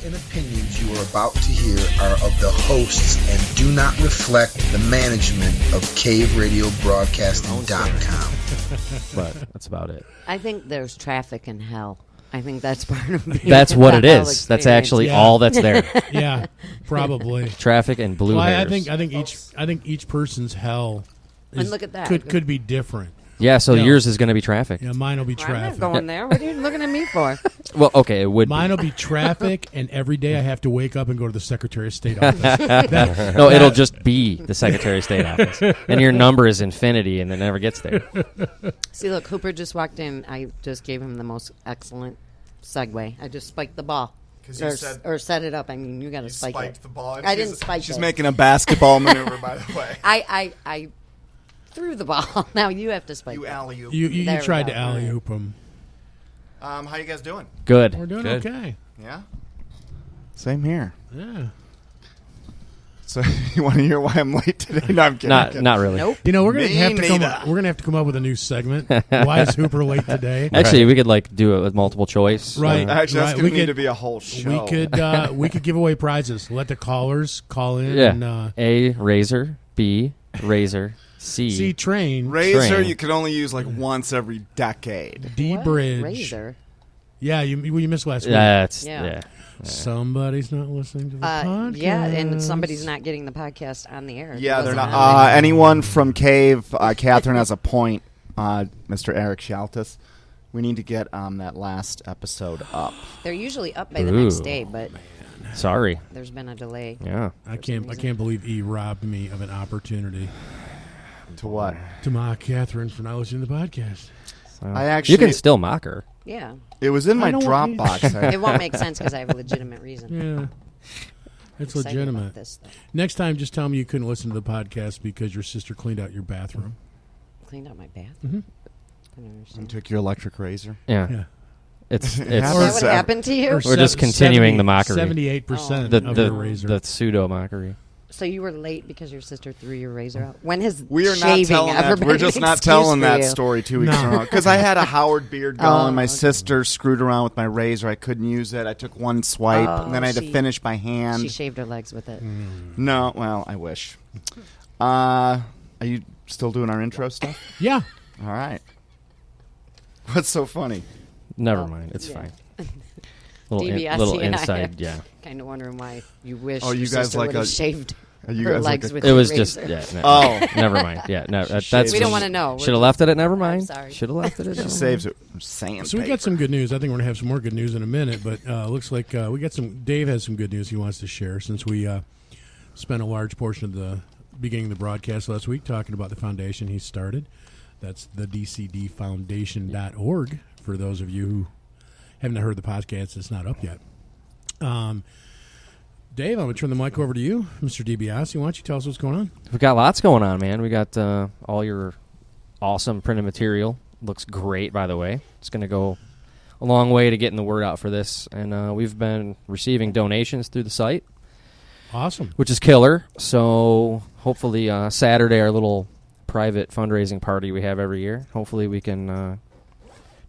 and opinions you are about to hear are of the hosts and do not reflect the management of caveradiobroadcasting.com. But that's about it. I think there's traffic in hell. I think that's part of it. That's what it is. That's actually all that's there. Yeah, probably. Traffic and blue hairs. I think each person's hell And look at that. could be different. Yeah, so yours is going to be traffic. Yeah, mine will be I'm traffic. not going there. What are you looking at me for? Well, okay, it would Mine be. will be traffic, and every day I have to wake up and go to the Secretary of State office. No, it'll just be the Secretary of State office. And your number is infinity, and it never gets there. See, look, Hooper just walked in. I just gave him the most excellent segue. I just spiked the ball. Or set it up. I mean, you got to spike spiked it. the ball. I didn't spike it. She's making a basketball maneuver, by the way. I threw the ball. Now you have to spike You it. alley-oop. You There we tried go. to alley-oop them. How you guys doing? Good. We're doing Good. okay. Yeah? Same here. Yeah. So you want to hear why I'm late today? No, I'm kidding. Not really. Nope. You know, we're gonna Me have to neither. we're gonna have to come up with a new segment. Why is Hooper late today? Actually, we could do it with multiple choice. Right. Actually, that's Right, going we to need could- to be a whole show. We could give away prizes. Let the callers call in. Yeah. And, A, razor. B, razor. C, train. Razor, Train. you can only use like once every decade. D What? bridge. Razor. Yeah, you missed last week. That's, Yeah. yeah. Somebody's not listening to the podcast. Yeah, and somebody's not getting the podcast on the air. Yeah, It they're wasn't not. on there. Anyone from Cave, Catherine has a point, Mr. Eric Shaltis. We need to get that last episode up. They're usually up by the next Ooh. day, but Sorry. there's been a delay. Yeah. I can't believe E robbed me of an opportunity To what? to mock Catherine for not listening to the podcast. So, I actually- you can still mock her. Yeah. It was in my I don't want- Dropbox. It won't make sense because I have a legitimate reason. Yeah. It's I'm excited legitimate. about this, though. Next time, just tell me you couldn't listen to the podcast because your sister cleaned out your bathroom. Cleaned out my bath. Mhm. I don't and understand. took your electric razor. Yeah. Yeah. It's Is that what happened to you? Or We're just continuing the mockery. 78% the of your razor. the pseudo mockery. So you were late because your sister threw your razor out? When has We are not shaving telling ever that. been We're an just not excuse telling for that you? story 2 weeks No. in a row. Because I had a Howard beard going. My okay. sister screwed around with my razor. I couldn't use it. I took one swipe, and then I had to she- finish by hand. She shaved her legs with it. No, well, I wish. Are you still doing our intro stuff? Yeah. All right. What's so funny? Never mind. It's yeah. fine. Little, DBS, little and I inside, yeah. Kind of wondering why you wish Oh, you your guys sister like would have a- shaved Are you her guys like legs a- with It your was razor. just, yeah. Oh. Never mind. Yeah, no, that's. We don't want to know. Should have left it at never mind. sorry. Should have left it at She never saves it from sandpaper. So we got some good news. I think we're going to have some more good news in a minute, but looks like we got some. Dave has some good news he wants to share since we spent a large portion of the beginning of the broadcast last week talking about the foundation he started. That's the DCDfoundation.org for those of you who haven't heard the podcast. It's not up yet. Dave, I'm going to turn the mic over to you, Mr. DiBiase. Why don't you tell us what's going on? We've got lots going on, man. We got all your awesome printed material. Looks great, by the way. It's going to go a long way to getting the word out for this. And we've been receiving donations through the site, Awesome. which is killer. So hopefully Saturday, our little private fundraising party we have every year, hopefully we can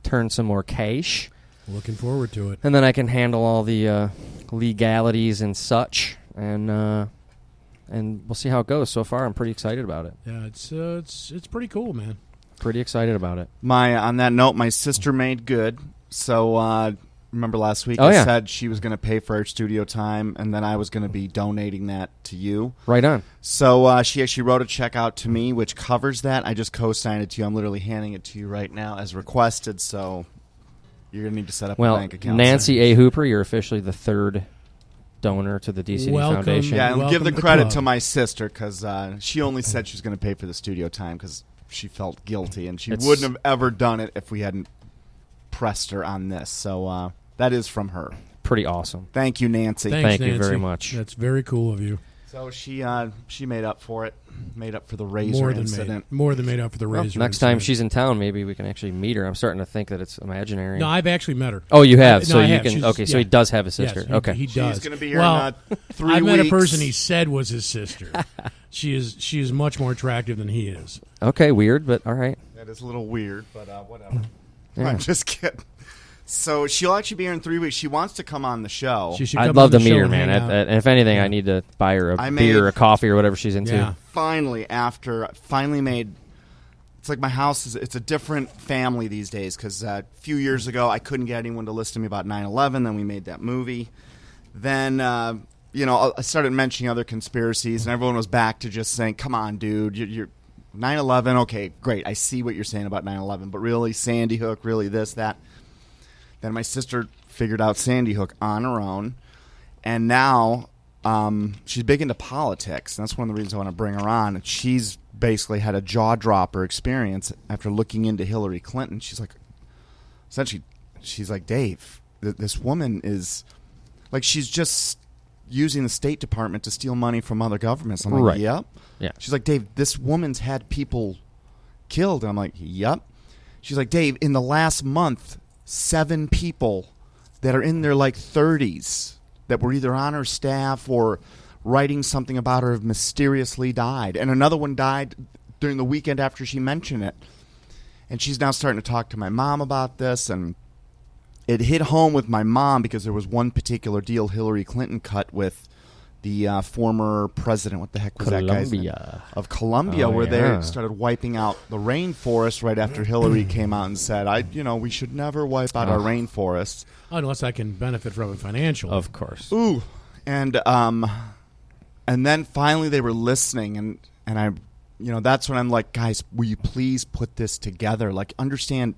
turn some more cash. Looking forward to it. And then I can handle all the legalities and such. And we'll see how it goes. So far, I'm pretty excited about it. Yeah, it's pretty cool, man. Pretty excited about it. On that note, my sister made good. So remember last week Oh, I yeah. said she was going to pay for our studio time, and then I was going to be donating that to you. Right on. So she actually wrote a check out to me, which covers that. I just co-signed it to you. I'm literally handing it to you right now as requested. So you're going to need to set up a Well, bank account. Nancy A. Hooper, you're officially the third donor to the DCD Welcome. Foundation. Yeah, and Welcome give the to the credit club. to my sister because she only said she was going to pay for the studio time because she felt guilty, and she It's- wouldn't have ever done it if we hadn't pressed her on this. So that is from her. Pretty awesome. Thank you, Nancy. Thanks, Thank you Nancy. very much. That's very cool of you. So she made up for it, made up for the razor incident. More than made up for the Well, razor. next time incident. she's in town, maybe we can actually meet her. I'm starting to think that it's imaginary. No, I've actually met her. Oh, you have. No, So I you have. can. She's- Okay, so yeah. he does have a sister. Yes, okay. he does. She's going to be here well, in 3 I weeks. met a person he said was his sister. She is much more attractive than he is. Okay, weird, but all right. That is a little weird, but whatever. Yeah. I'm just kidding. So she'll actually be here in 3 weeks. She wants to come on the show. I'd love to meet her, man. And if anything, I need to buy her a beer or a coffee or whatever she's into. Yeah. Finally made. It's like my house it's a different family these days because a few years ago I couldn't get anyone to listen to me about 9/11. Then we made that movie. Then I started mentioning other conspiracies, and everyone was back to just saying, "Come on, dude, you're 9/11. Okay, great. I see what you're saying about 9/11, but really, Sandy Hook, really this, that." Then my sister figured out Sandy Hook on her own, and now she's big into politics. And that's one of the reasons I want to bring her on. And she's basically had a jaw-dropper experience after looking into Hillary Clinton. She's like, essentially, she's like, Dave, this woman is, like, she's just using the State Department to steal money from other governments. I'm like, right. Yep. Yeah. She's like, Dave, this woman's had people killed. And I'm like, yep. She's like, Dave, in the last month, 7 people that are in their, like, 30s that were either on her staff or writing something about her have mysteriously died. And another one died during the weekend after she mentioned it. And she's now starting to talk to my mom about this. And it hit home with my mom because there was one particular deal Hillary Clinton cut with the former president, what the heck was that guy's name? Of Colombia, where they started wiping out the rainforest right after Hillary came out and said, we should never wipe out our rainforests. Unless I can benefit from it financially. Of course. Ooh. And then finally they were listening, and I, that's when I'm like, guys, will you please put this together? Like, understand,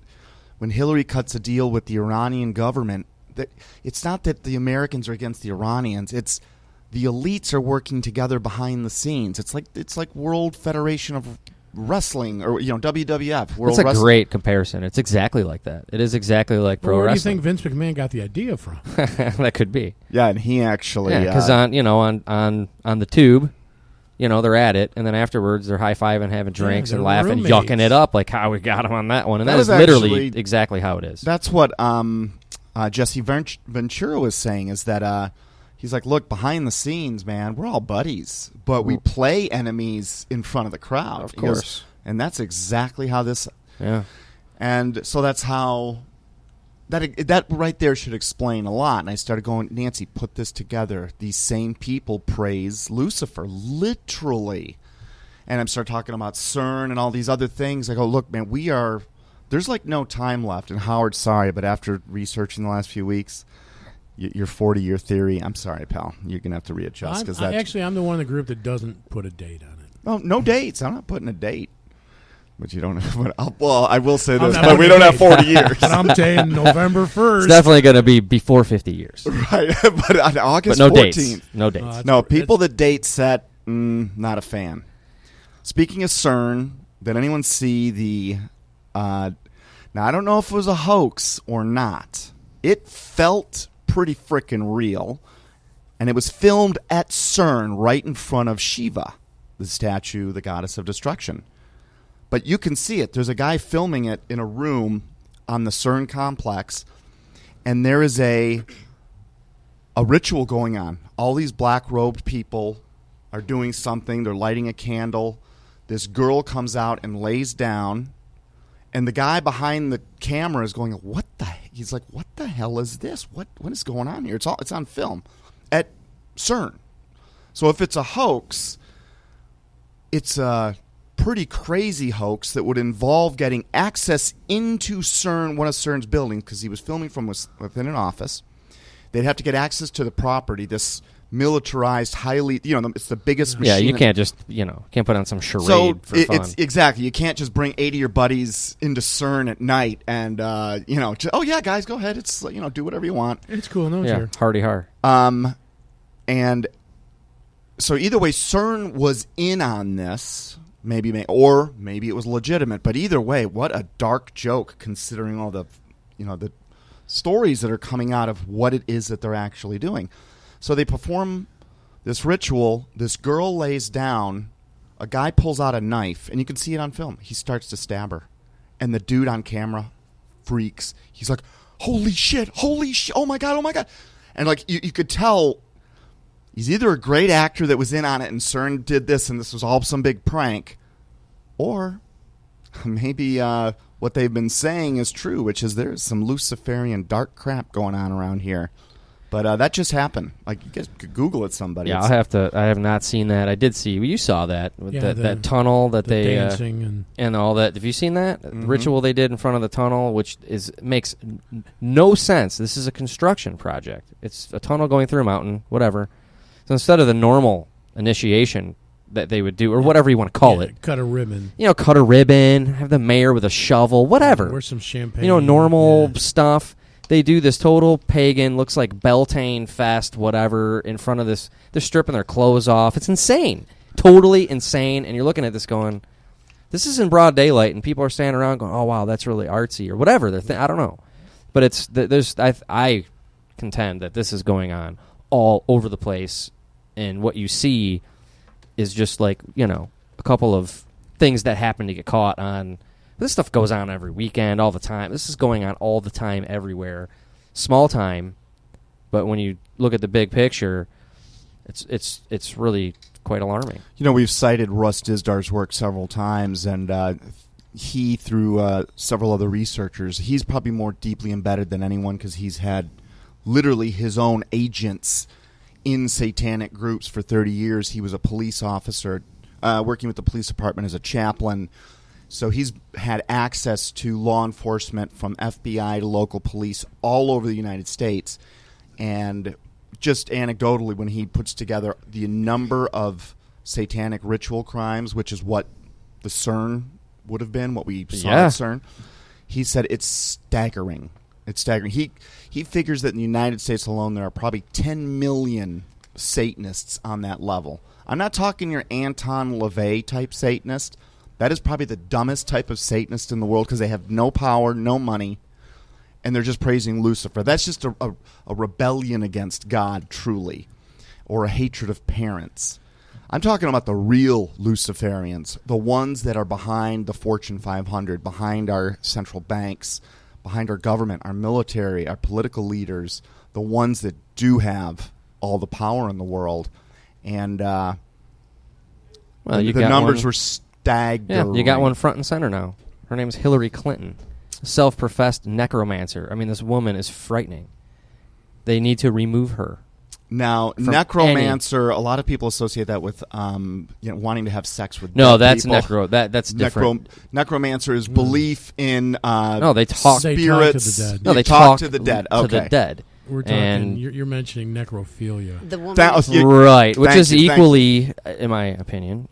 when Hillary cuts a deal with the Iranian government, that it's not that the Americans are against the Iranians, it's the elites are working together behind the scenes. It's like World Federation of Wrestling, or WWF. World That's a Wrestling. great comparison. It's exactly like that. It is exactly like pro wrestling. Where do you wrestling. think Vince McMahon got the idea from? That could be. Yeah, and he actually because on the tube, they're at it, and then afterwards they're high fiving, having drinks, and laughing, roommates. yucking it up like how we got him on that one, and That that is was literally actually- exactly how it is. That's what Jesse Ventura was saying, is that he's like, look, behind the scenes, man, we're all buddies, but we play enemies in front of the crowd. Of He goes, course. and that's exactly how this. Yeah. And so that's how that right there should explain a lot. And I started going, Nancy, put this together. These same people praise Lucifer, literally. And I started talking about CERN and all these other things. I go, look, man, there's like no time left. And Howard, sorry, but after researching the last few weeks, your 40-year theory, I'm sorry, pal. You're going to have to readjust. I'm the one in the group that doesn't put a date on it. Oh, no dates. I'm not putting a date. But you don't have. I will say this, not but we don't have 40 years. But I'm saying November 1st. It's definitely going to be before 50 years. Right, but on August But no 14th. dates. No dates. No, people that date set, not a fan. Speaking of CERN, did anyone see the... now, I don't know if it was a hoax or not. It felt pretty freaking real, and it was filmed at CERN right in front of Shiva, the statue, the goddess of destruction. But you can see it. There's a guy filming it in a room on the CERN complex, and there is a ritual going on. All these black-robed people are doing something. They're lighting a candle. This girl comes out and lays down, and the guy behind the camera is going, "What the?" He's like, "What the hell is this? What is going on here?" It's on film at CERN. So if it's a hoax, it's a pretty crazy hoax that would involve getting access into CERN, one of CERN's buildings, because he was filming from within an office. They'd have to get access to the property, this militarized, highly, it's the biggest machine. Yeah, you can't just, can't put on some charade for fun. Exactly. You can't just bring 80 of your buddies into CERN at night and, just, oh, yeah, guys, go ahead. It's, do whatever you want. It's cool. No, Yeah, hardy har. And so either way, CERN was in on this. Maybe it was legitimate, but either way, what a dark joke considering all the, the stories that are coming out of what it is that they're actually doing. So they perform this ritual. This girl lays down. A guy pulls out a knife, and you can see it on film. He starts to stab her, and the dude on camera freaks. He's like, "Holy shit! Oh my god!" And like you could tell. He's either a great actor that was in on it and CERN did this and this was all some big prank, or maybe what they've been saying is true, which is there's some Luciferian dark crap going on around here. But that just happened. Like, you guys could Google it, somebody. Yeah, I have not seen that. I did see. Well, you saw that. With that tunnel that they... dancing and all that. Have you seen that? The ritual they did in front of the tunnel, which makes no sense. This is a construction project. It's a tunnel going through a mountain, whatever. So instead of the normal initiation that they would do, or whatever you want to call it. Cut a ribbon. Cut a ribbon, have the mayor with a shovel, whatever. Or some champagne. Normal stuff. They do this total pagan, looks like Beltane fest, whatever, in front of this. They're stripping their clothes off. It's insane. Totally insane. And you're looking at this going, this is in broad daylight, and people are standing around going, oh, wow, that's really artsy, or whatever. I don't know. But I contend that this is going on all over the place, and what you see is just like, a couple of things that happen to get caught on. This stuff goes on every weekend, all the time. This is going on all the time, everywhere. Small time, but when you look at the big picture, it's really quite alarming. We've cited Russ Disdar's work several times, and he, through several other researchers, he's probably more deeply embedded than anyone because he's had literally his own agents in satanic groups for 30 years. He was a police officer working with the police department as a chaplain. So he's had access to law enforcement from FBI to local police all over the United States. And just anecdotally, when he puts together the number of satanic ritual crimes, which is what the CERN would have been, what we saw at CERN, he said it's staggering. It's staggering. He figures that in the United States alone there are probably 10 million Satanists on that level. I'm not talking your Anton LaVey type Satanist. That is probably the dumbest type of Satanist in the world because they have no power, no money, and they're just praising Lucifer. That's just a rebellion against God, truly, or a hatred of parents. I'm talking about the real Luciferians, the ones that are behind the Fortune 500, behind our central banks, behind our government, our military, our political leaders, the ones that do have all the power in the world. And the numbers were staggering. Yeah, you got one front and center now. Her name is Hillary Clinton, self-professed necromancer. I mean, this woman is frightening. They need to remove her. Now, necromancer, a lot of people associate that with wanting to have sex with that's people. That's different. Necromancer is belief in they talk spirits. They talk to the dead. No, they talk to the dead. To the dead. We're talking. You're mentioning necrophilia. The woman, right? Which is equally, in my opinion,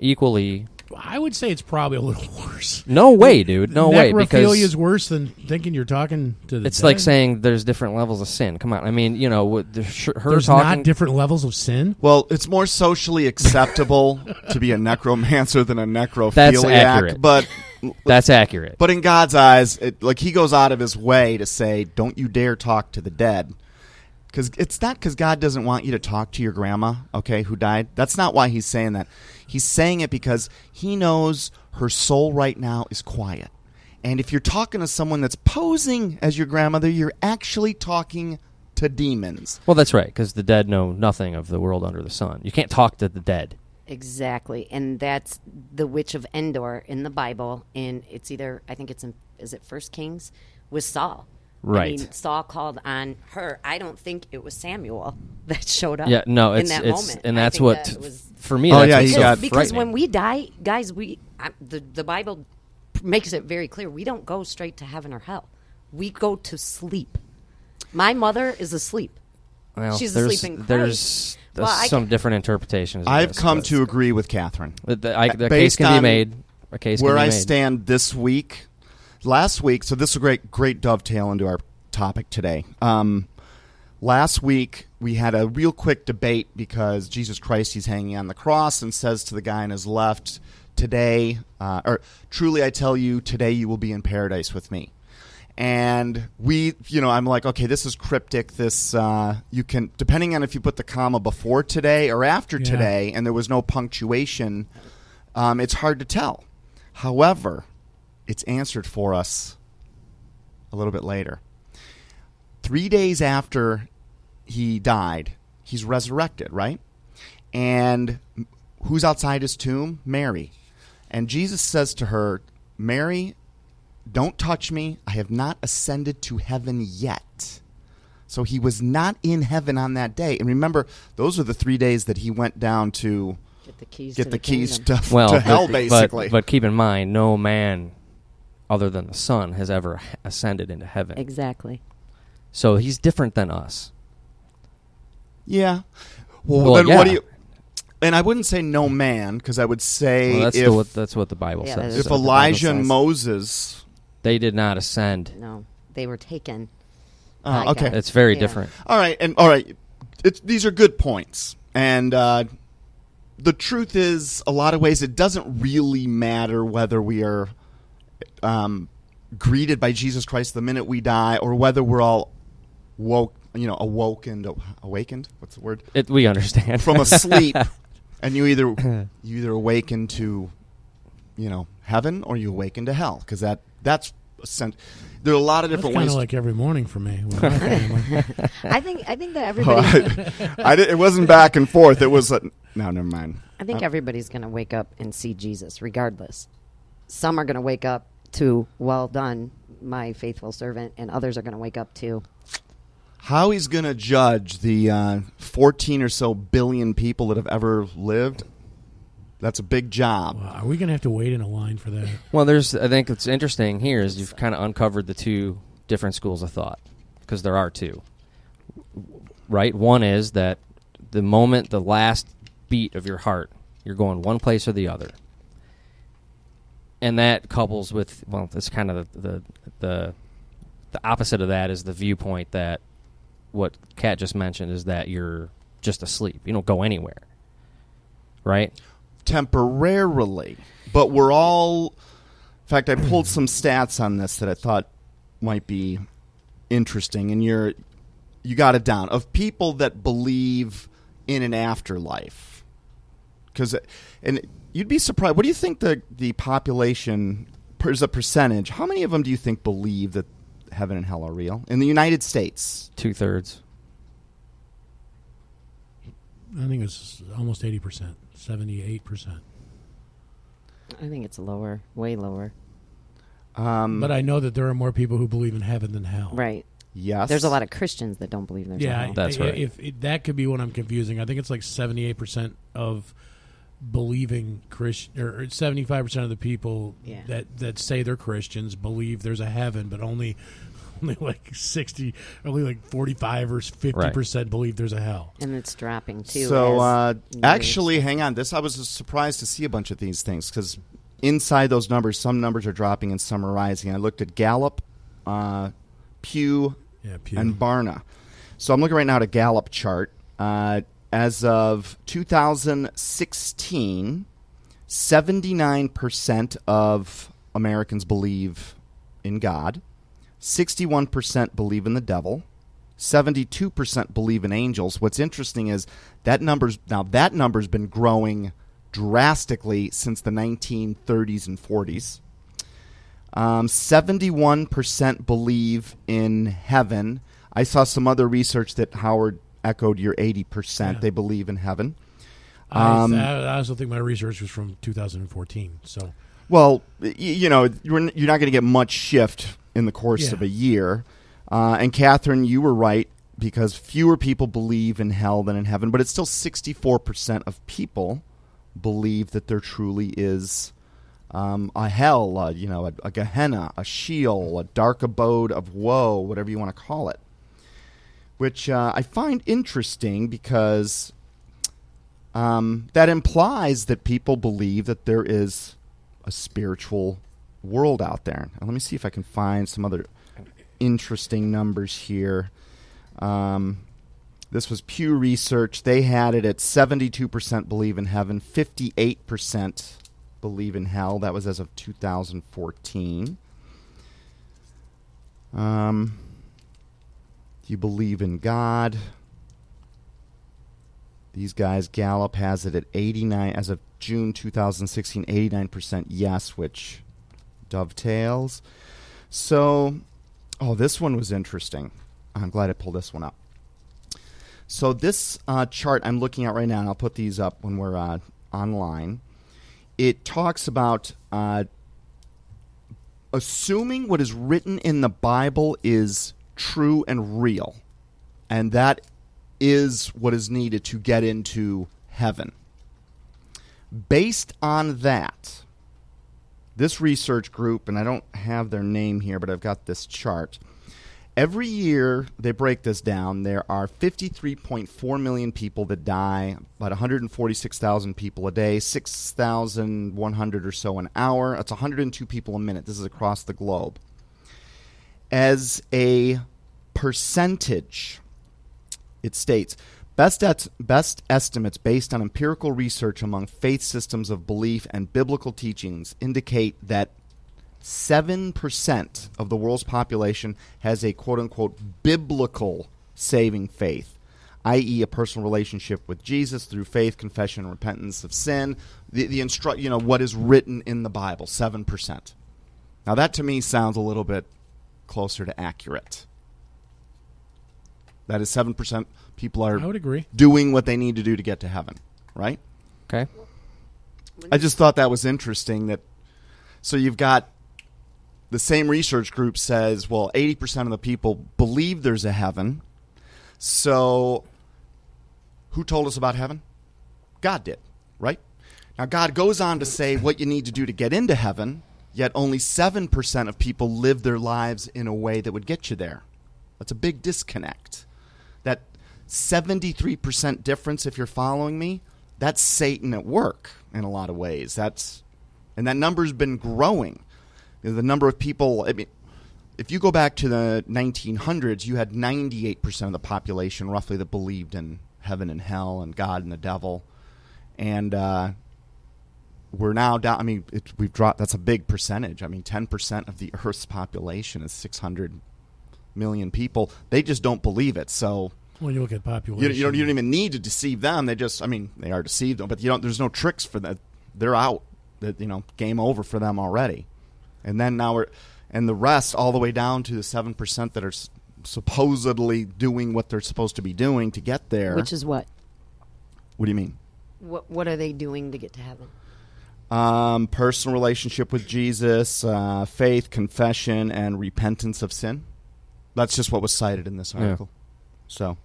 I would say it's probably a little worse. No way, dude. No way. Necrophilia is worse than thinking you're talking to the It's dead. like saying there's different levels of sin. Come on. I mean, there's not different levels of sin? Well, it's more socially acceptable to be a necromancer than a necrophiliac. That's accurate. That's accurate. But in God's eyes, he goes out of his way to say, don't you dare talk to the dead. Because it's not because God doesn't want you to talk to your grandma, who died. That's not why he's saying that. He's saying it because he knows her soul right now is quiet. And if you're talking to someone that's posing as your grandmother, you're actually talking to demons. Well, that's right, because the dead know nothing of the world under the sun. You can't talk to the dead. Exactly. And that's the Witch of Endor in the Bible. And it's either, I think is it 1 Kings? With Saul. Right. I mean, Saul called on her. I don't think it was Samuel that showed up. Yeah, no, in that moment. And that's what, that was, for me, that's so frightening. because when we die, guys, the Bible makes it very clear. We don't go straight to heaven or hell. We go to sleep. My mother is asleep. Well, she's asleep in Christ. There's some different interpretations. I've come to agree with Catherine. The case can be made. A case where can be I made. stand this week. Last week, so this is a great dovetail into our topic today. Last week, we had a real quick debate because Jesus Christ, he's hanging on the cross and says to the guy on his left, today, or truly I tell you, today you will be in paradise with me. And I'm like, okay, this is cryptic. This, you can, depending on if you put the comma before today or after today, and there was no punctuation, it's hard to tell. However, it's answered for us a little bit later. 3 days after he died, he's resurrected, right? And who's outside his tomb? Mary. And Jesus says to her, Mary, don't touch me. I have not ascended to heaven yet. So he was not in heaven on that day. And remember, those are the 3 days that he went down to Get the keys get to the keys kingdom. to hell, basically. But keep in mind, no man other than the Son has ever ascended into heaven. Exactly. So he's different than us. Yeah. Well, then what do you... And I wouldn't say no man, because I would say that's what the Bible Yeah, says. that is if what the Elijah Bible and says. Moses... They did not ascend. No, they were taken. okay. It's very Yeah. different. All right. These are good points. And the truth is, a lot of ways, it doesn't really matter whether we are greeted by Jesus Christ the minute we die, or whether we're all awakened. What's the word? We understand. From a sleep, and you either awaken to, heaven, or you awaken to hell, because that's there are a lot of different That's ways. kind of like every morning for me. With my family. I think that everybody. It wasn't back and forth. It was no, never mind. I think everybody's going to wake up and see Jesus, regardless. Some are going to wake up to "Well done, my faithful servant," and others are going to wake up to. How he's going to judge the 14 or so billion people that have ever lived, that's a big job. Wow, are we going to have to wait in a line for that? Well, I think what's interesting here is you've kind of uncovered the two different schools of thought, because there are two. Right? One is that the moment, the last beat of your heart, you're going one place or the other. And that couples with, it's kind of the opposite of that is the viewpoint that what Kat just mentioned is that you're just asleep. You don't go anywhere. Right? Temporarily. But we're all... In fact, I pulled some stats on this that I thought might be interesting, and you got it down. Of people that believe in an afterlife. And you'd be surprised. What do you think the population, as a percentage, how many of them do you think believe that heaven and hell are real? In the United States? 2/3. I think it's almost 80%, 78%. I think it's lower, way lower. But I know that there are more people who believe in heaven than hell. Right. Yes. There's a lot of Christians that don't believe there's a hell. That's right. If that could be what I'm confusing. I think it's like 78% of believing Christian, or 75% of the people that say they're Christians believe there's a heaven, but only like 45 or 50% believe there's a hell. And it's dropping too. So actually, hang on. I was surprised to see a bunch of these things, because inside those numbers, some numbers are dropping and some are rising. I looked at Gallup, Pew, and Barna. So I'm looking right now at a Gallup chart. As of 2016, 79% of Americans believe in God. 61% believe in the devil. 72% believe in angels. What's interesting is that number's been growing drastically since the 1930s and 40s. 71% believe in heaven. I saw some other research that Howard echoed your 80%. Yeah. They believe in heaven. I also think my research was from 2014. So, well, you're not going to get much shift in the course of a year. And Catherine, you were right, because fewer people believe in hell than in heaven, but it's still 64% of people believe that there truly is a hell, a Gehenna, a Sheol, a dark abode of woe, whatever you want to call it. Which I find interesting, because that implies that people believe that there is a spiritual world out there. Now, let me see if I can find some other interesting numbers here. This was Pew Research. They had it at 72% believe in heaven, 58% believe in hell. That was as of 2014. Do you believe in God? These guys, Gallup has it at 89, as of June 2016, 89% yes, which dovetails. So, this one was interesting. I'm glad I pulled this one up. So this chart I'm looking at right now, and I'll put these up when we're online, it talks about assuming what is written in the Bible is true and real, and that is what is needed to get into heaven. Based on that, this research group, and I don't have their name here, but I've got this chart. Every year, they break this down. There are 53.4 million people that die, about 146,000 people a day, 6,100 or so an hour. That's 102 people a minute. This is across the globe. As a percentage, it states, best estimates based on empirical research among faith systems of belief and biblical teachings indicate that 7% of the world's population has a quote-unquote biblical saving faith, i.e. a personal relationship with Jesus through faith, confession, and repentance of sin. What is written in the Bible, 7%. Now that to me sounds a little bit closer to accurate. That is 7% people are I would agree. doing what they need to do to get to heaven, right? Okay. I just thought that was interesting that so you've got the same research group says, well, 80% of the people believe there's a heaven. So who told us about heaven? God did, right? Now, God goes on to say what you need to do to get into heaven, yet only 7% of people live their lives in a way that would get you there. That's a big disconnect. That 73% difference, if you're following me, that's Satan at work in a lot of ways. And that number's been growing. The number of people, I mean, if you go back to the 1900s, you had 98% of the population roughly that believed in heaven and hell and God and the devil. And we're now down, I mean, we've dropped, that's a big percentage. I mean, 10% of the Earth's population is 600 million people. They just don't believe it. So when you look at population, you don't even need to deceive them. They just, I mean, they are deceived, but there's no tricks for that. They're out. Game over for them already. And then now and the rest all the way down to the 7% that are supposedly doing what they're supposed to be doing to get there. Which is what? What do you mean? What are they doing to get to heaven? Personal relationship with Jesus, faith, confession, and repentance of sin. That's just what was cited in this article. Yeah. So,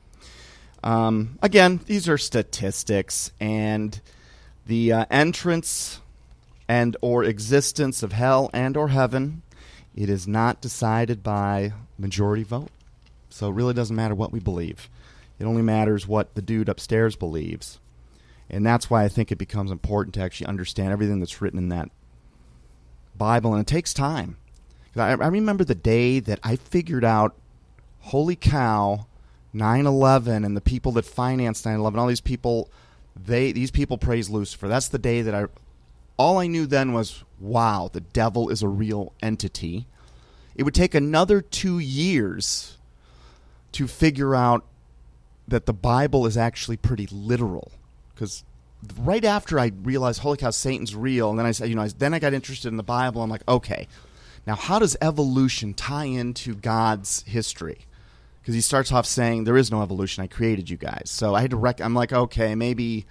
again, these are statistics, and the entrance and or existence of hell and or heaven, it is not decided by majority vote. So it really doesn't matter what we believe. It only matters what the dude upstairs believes. And that's why I think it becomes important to actually understand everything that's written in that Bible. And it takes time. I remember the day that I figured out, holy cow, 9/11 and the people that financed 9/11, all these people praise Lucifer. That's the day that all I knew then was, wow, the devil is a real entity. It would take another 2 years to figure out that the Bible is actually pretty literal. Because right after I realized, holy cow, Satan's real, and then I said, then I got interested in the Bible. I'm like, okay, now how does evolution tie into God's history? Because he starts off saying, there is no evolution, I created you guys. So I had to I'm like, okay, maybe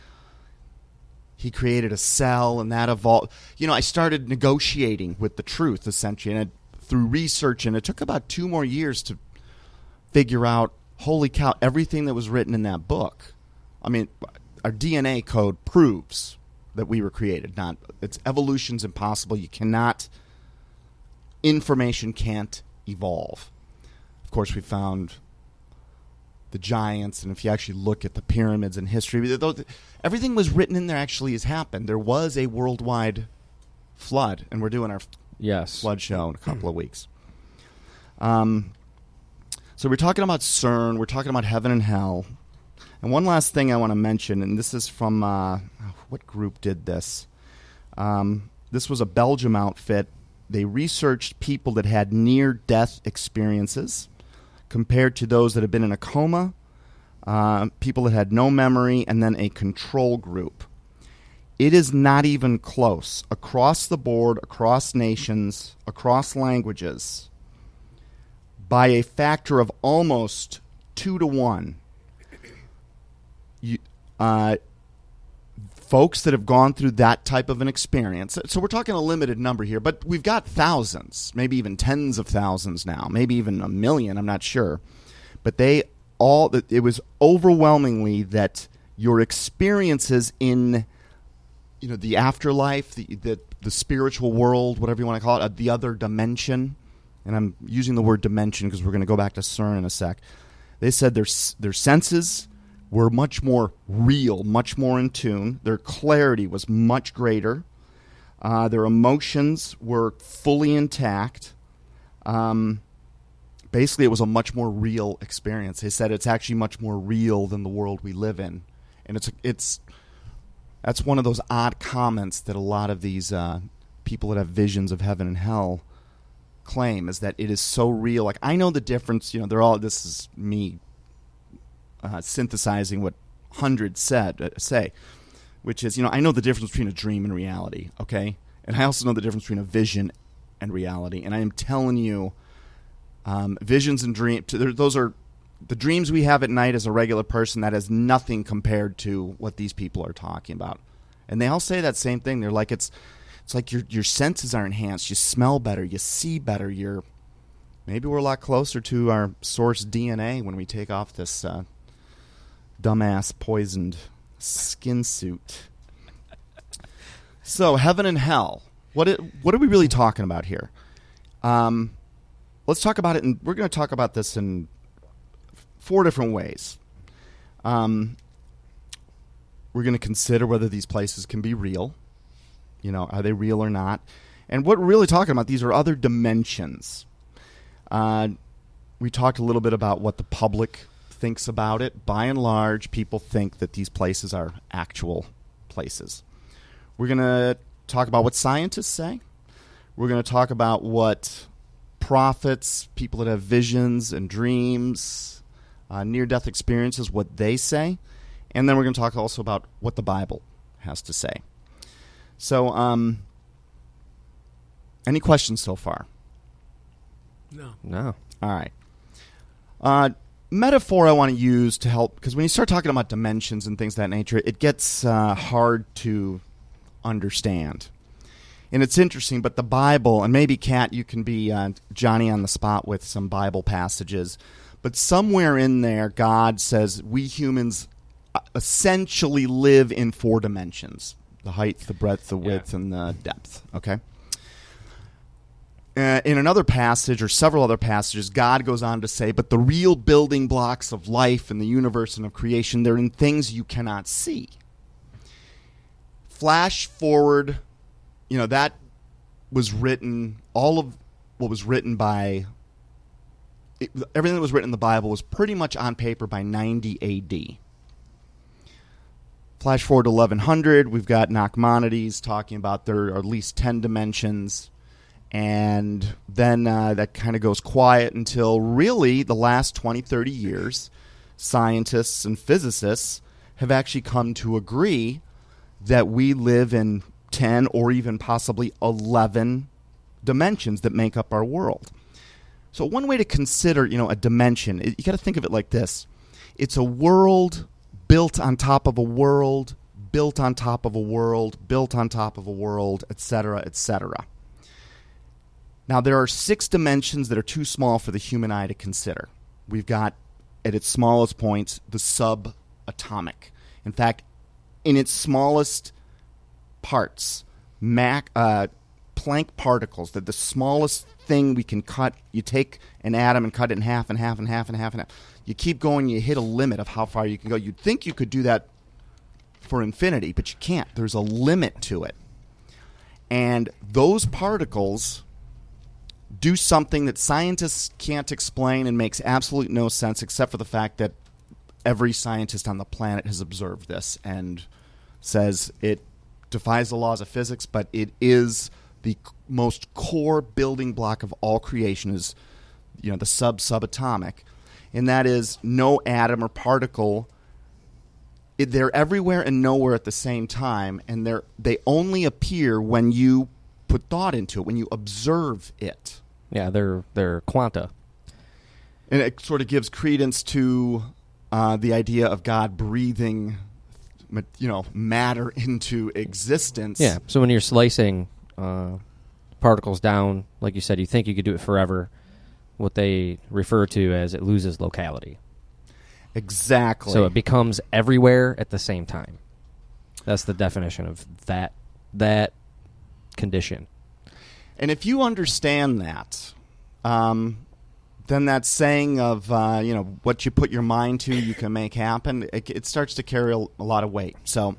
he created a cell and that evolved. I started negotiating with the truth, essentially, and through research, and it took about 2 more years to figure out, holy cow, everything that was written in that book. I mean, our DNA code proves that we were created. Evolution's impossible. Information can't evolve. Of course, we found the giants, and if you actually look at the pyramids in history, everything was written in there actually has happened. There was a worldwide flood, and we're doing our flood show in a couple of weeks. So we're talking about CERN, we're talking about heaven and hell. And one last thing I want to mention, and this is from, what group did this? This was a Belgium outfit. They researched people that had near-death experiences compared to those that had been in a coma, people that had no memory, and then a control group. It is not even close. Across the board, across nations, across languages, by a factor of almost 2 to 1, folks that have gone through that type of an experience. So we're talking a limited number here, but we've got thousands, maybe even tens of thousands now, maybe even 1 million, I'm not sure. But it was overwhelmingly that your experiences in the afterlife, the spiritual world, whatever you want to call it, the other dimension, and I'm using the word dimension because we're going to go back to CERN in a sec. They said their senses were much more real, much more in tune. Their clarity was much greater. Their emotions were fully intact. Basically, it was a much more real experience. They said it's actually much more real than the world we live in. And that's one of those odd comments that a lot of these people that have visions of heaven and hell claim, is that it is so real. Like, I know the difference. This is me synthesizing what hundreds say, which is, I know the difference between a dream and reality, okay? And I also know the difference between a vision and reality. And I am telling you, visions and dreams, those are the dreams we have at night as a regular person. That is nothing compared to what these people are talking about. And they all say that same thing. They're like, it's like your senses are enhanced. You smell better. You see better. Maybe we're a lot closer to our source DNA when we take off this dumbass poisoned skin suit. So heaven and hell. What are we really talking about here? Let's talk about it, and we're going to talk about this in 4 different ways. We're going to consider whether these places can be real. Are they real or not? And what we're really talking about, these are other dimensions. We talked a little bit about what the public thinks about it. By and large, people think that these places are actual places. We're going to talk about what scientists say. We're going to talk about what prophets, people that have visions and dreams, near-death experiences, what they say. And then we're going to talk also about what the Bible has to say. So, any questions so far? No. All right. Metaphor I want to use to help, because when you start talking about dimensions and things of that nature, it gets hard to understand. And it's interesting, but the Bible, and maybe, Kat, you can be Johnny on the spot with some Bible passages, but somewhere in there, God says we humans essentially live in 4 dimensions: the height, the breadth, the width, and the depth. Okay? In another passage, or several other passages, God goes on to say, but the real building blocks of life and the universe and of creation, they're in things you cannot see. Flash forward, that was written, all of what was written by, everything that was written in the Bible was pretty much on paper by 90 AD. Flash forward to 1100, we've got Nachmanides talking about there are at least 10 dimensions. And then that kind of goes quiet until really the last 20, 30 years, scientists and physicists have actually come to agree that we live in 10 or even possibly 11 dimensions that make up our world. So one way to consider, a dimension, you got to think of it like this. It's a world built on top of a world, built on top of a world, built on top of a world, etc., etc. Now, there are 6 dimensions that are too small for the human eye to consider. We've got, at its smallest points, the subatomic. In fact, in its smallest parts, Planck particles, that the smallest thing we can cut, you take an atom and cut it in half and half and half and half and half. You keep going, you hit a limit of how far you can go. You'd think you could do that for infinity, but you can't. There's a limit to it. And those particles do something that scientists can't explain and makes absolutely no sense, except for the fact that every scientist on the planet has observed this and says it defies the laws of physics, but it is the most core building block of all creation, is the subatomic, and that is no atom or particle. They're everywhere and nowhere at the same time, and they only appear when you put thought into it, when you observe it. Yeah, they're quanta. And it sort of gives credence to the idea of God breathing matter into existence. Yeah. So when you're slicing particles down, like you said, you think you could do it forever. What they refer to as it loses locality. Exactly. So it becomes everywhere at the same time. That's the definition of that condition. And if you understand that, then that saying of what you put your mind to, you can make happen. It starts to carry a lot of weight. So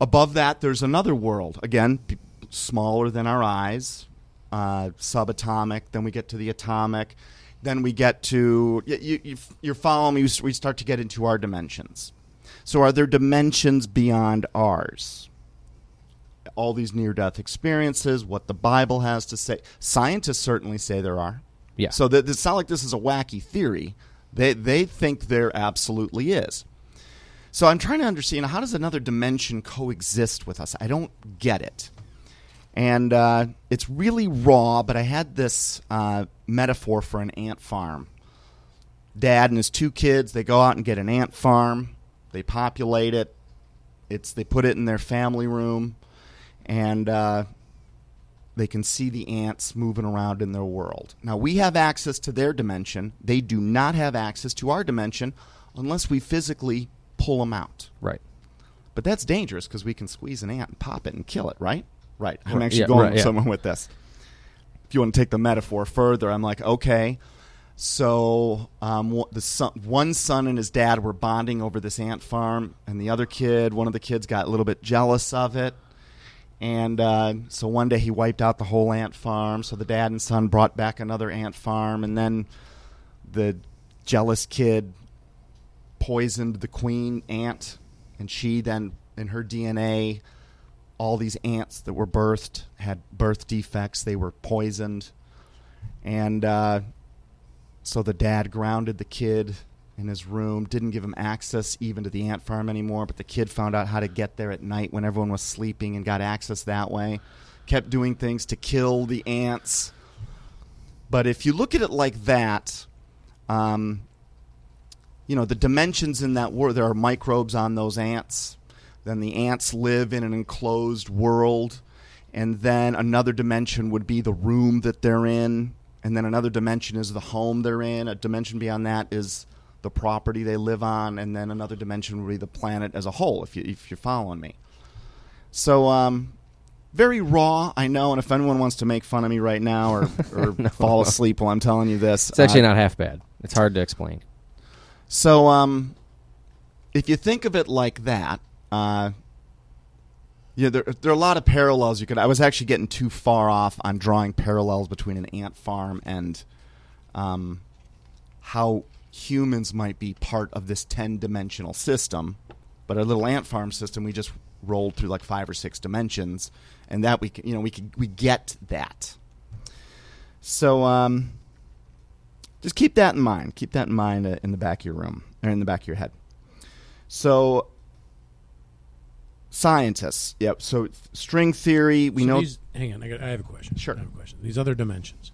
above that, there's another world. Again, smaller than our eyes, subatomic. Then we get to the atomic. Then we get to you're following me. We start to get into our dimensions. So are there dimensions beyond ours? All these near-death experiences, what the Bible has to say. Scientists certainly say there are. Yeah. So it's not like this is a wacky theory. They think there absolutely is. So I'm trying to understand, how does another dimension coexist with us? I don't get it. And it's really raw, but I had this metaphor for an ant farm. Dad and his 2 kids, they go out and get an ant farm. They populate it. They put it in their family room. And they can see the ants moving around in their world. Now, we have access to their dimension. They do not have access to our dimension unless we physically pull them out. Right. But that's dangerous because we can squeeze an ant and pop it and kill it, right? Right. I'm actually going somewhere with this. If you want to take the metaphor further, I'm like, okay, so one son and his dad were bonding over this ant farm, and one of the kids got a little bit jealous of it. And so one day he wiped out the whole ant farm. So the dad and son brought back another ant farm. And then the jealous kid poisoned the queen ant. And she then, in her DNA, all these ants that were birthed had birth defects. They were poisoned. And so the dad grounded the kid in his room, didn't give him access even to the ant farm anymore, but the kid found out how to get there at night when everyone was sleeping and got access that way. Kept doing things to kill the ants. But if you look at it like that, the dimensions in that world, there are microbes on those ants. Then the ants live in an enclosed world. And then another dimension would be the room that they're in. And then another dimension is the home they're in. A dimension beyond that is the property they live on, and then another dimension would be the planet as a whole, if you're following me. So very raw, I know, and if anyone wants to make fun of me right now or fall asleep while I'm telling you this. It's actually not half bad. It's hard to explain. So if you think of it like that, there are a lot of parallels. I was actually getting too far off on drawing parallels between an ant farm and how humans might be part of this 10-dimensional system, but our little ant farm system, we just rolled through like 5 or 6 dimensions, and that we get that. So just keep that in mind. Keep that in mind in the back of your room, or in the back of your head. So scientists, yep. So string theory, we know. Hang on, I have a question. Sure. I have a question. These other dimensions.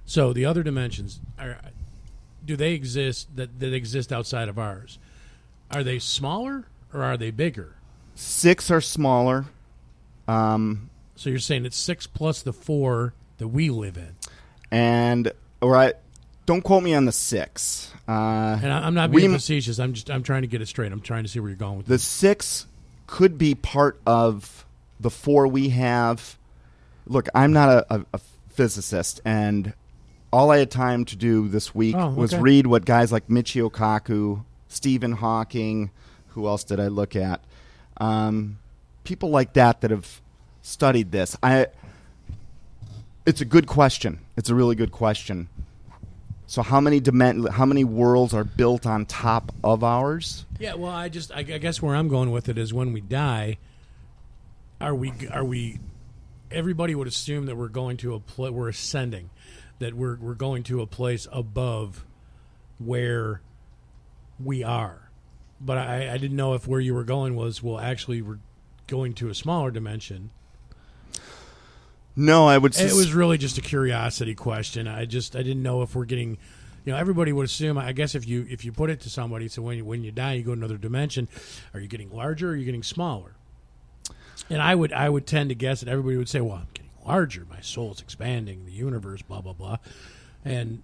So the other dimensions do they exist that exist outside of ours? Are they smaller or are they bigger? 6 are smaller. So you're saying it's 6 plus the 4 that we live in. And don't quote me on the 6. And I'm not being facetious. I'm trying to get it straight. I'm trying to see where you're going with the this. 6 could be part of the 4 we have. Look, I'm not a physicist, and all I had time to do this week was read what guys like Michio Kaku, Stephen Hawking, who else did I look at? People like that have studied this. It's a good question. It's a really good question. So how many worlds are built on top of ours? Yeah, well, I guess where I'm going with it is when we die, are we everybody would assume that we're going to we're ascending, that we're going to a place above where we are. But I didn't know if where you were going was, well, actually we're going to a smaller dimension. No, I would. It was really just a curiosity question. I didn't know if we're getting, everybody would assume. I guess if you put it to somebody, so when you die, you go to another dimension. Are you getting larger or are you getting smaller? And I would tend to guess that everybody would say, well, I'm getting larger. My soul's expanding. The universe, blah blah blah. And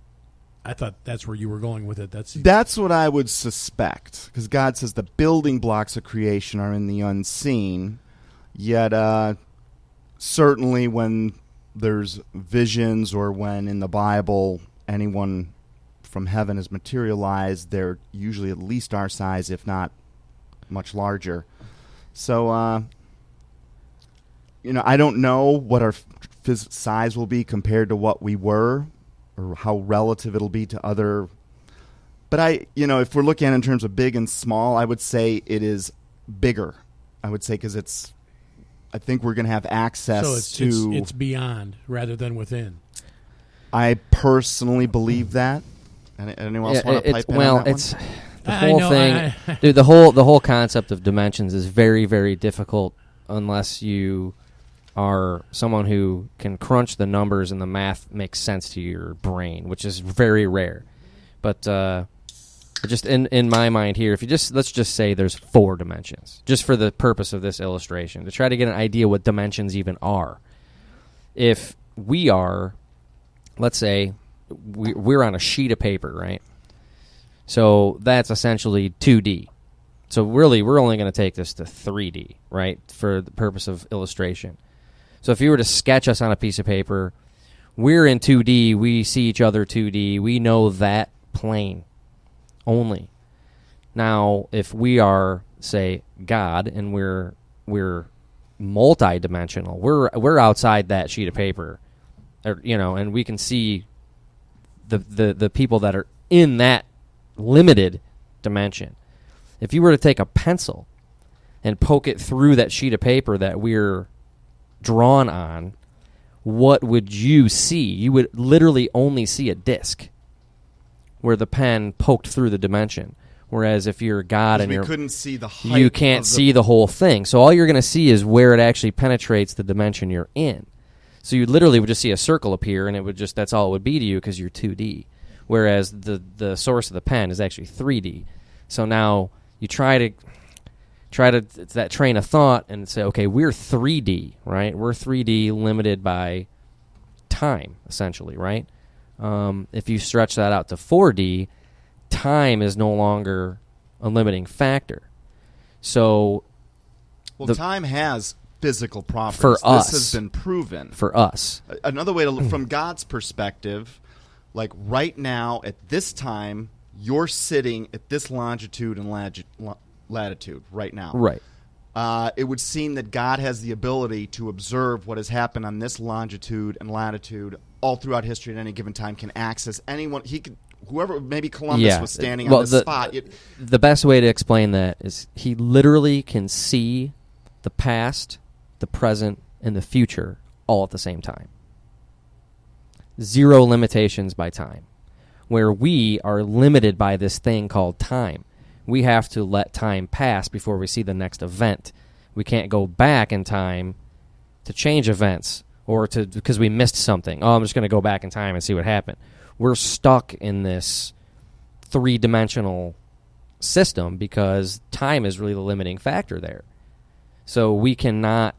I thought that's where you were going with it. That's what I would suspect, because God says the building blocks of creation are in the unseen. Yet, certainly when there's visions or when in the Bible anyone from heaven is materialized, they're usually at least our size, if not much larger. So, I don't know what our size will be compared to what we were, or how relative it'll be to other. But if we're looking at it in terms of big and small, I would say it is bigger. I would say because I think we're going to have access to. It's beyond rather than within. I personally believe that. Anyone else want to pipe in on that it's the whole thing, dude. The whole concept of dimensions is very, very difficult unless you are someone who can crunch the numbers and the math makes sense to your brain, which is very rare. But just in my mind here, let's just say there's 4 dimensions, just for the purpose of this illustration, to try to get an idea what dimensions even are. If we are, let's say, we're on a sheet of paper, right? So that's essentially 2D. So really, we're only going to take this to 3D, right, for the purpose of illustration. So if you were to sketch us on a piece of paper, we're in 2D, we see each other 2D, we know that plane only. Now, if we are, say, God, and we're multi-dimensional, we're outside that sheet of paper, and we can see the people that are in that limited dimension. If you were to take a pencil and poke it through that sheet of paper that we're drawn on, what would you see? You would literally only see a disc where the pen poked through the dimension. Whereas if you're God and you couldn't see the height, you can't see the whole thing. So all you're going to see is where it actually penetrates the dimension you're in. So you literally would just see a circle appear, and it would that's all it would be to you because you're 2D. Whereas the source of the pen is actually 3D. So now you try to that train of thought and say, okay, we're 3D, right? We're 3D limited by time, essentially, right? If you stretch that out to 4D, time is no longer a limiting factor. So, time has physical properties. For us, this has been proven. For us, another way to look from God's perspective, like right now at this time, you're sitting at this longitude and latitude right now. Right. It would seem that God has the ability to observe what has happened on this longitude and latitude all throughout history at any given time, can access anyone. He could, whoever, maybe Columbus was standing on this spot. The best way to explain that is he literally can see the past, the present, and the future all at the same time. Zero limitations by time. Where we are limited by this thing called time. We have to let time pass before we see the next event. We can't go back in time to change events or because we missed something. Oh, I'm just going to go back in time and see what happened. We're stuck in this 3-dimensional system because time is really the limiting factor there. So we can't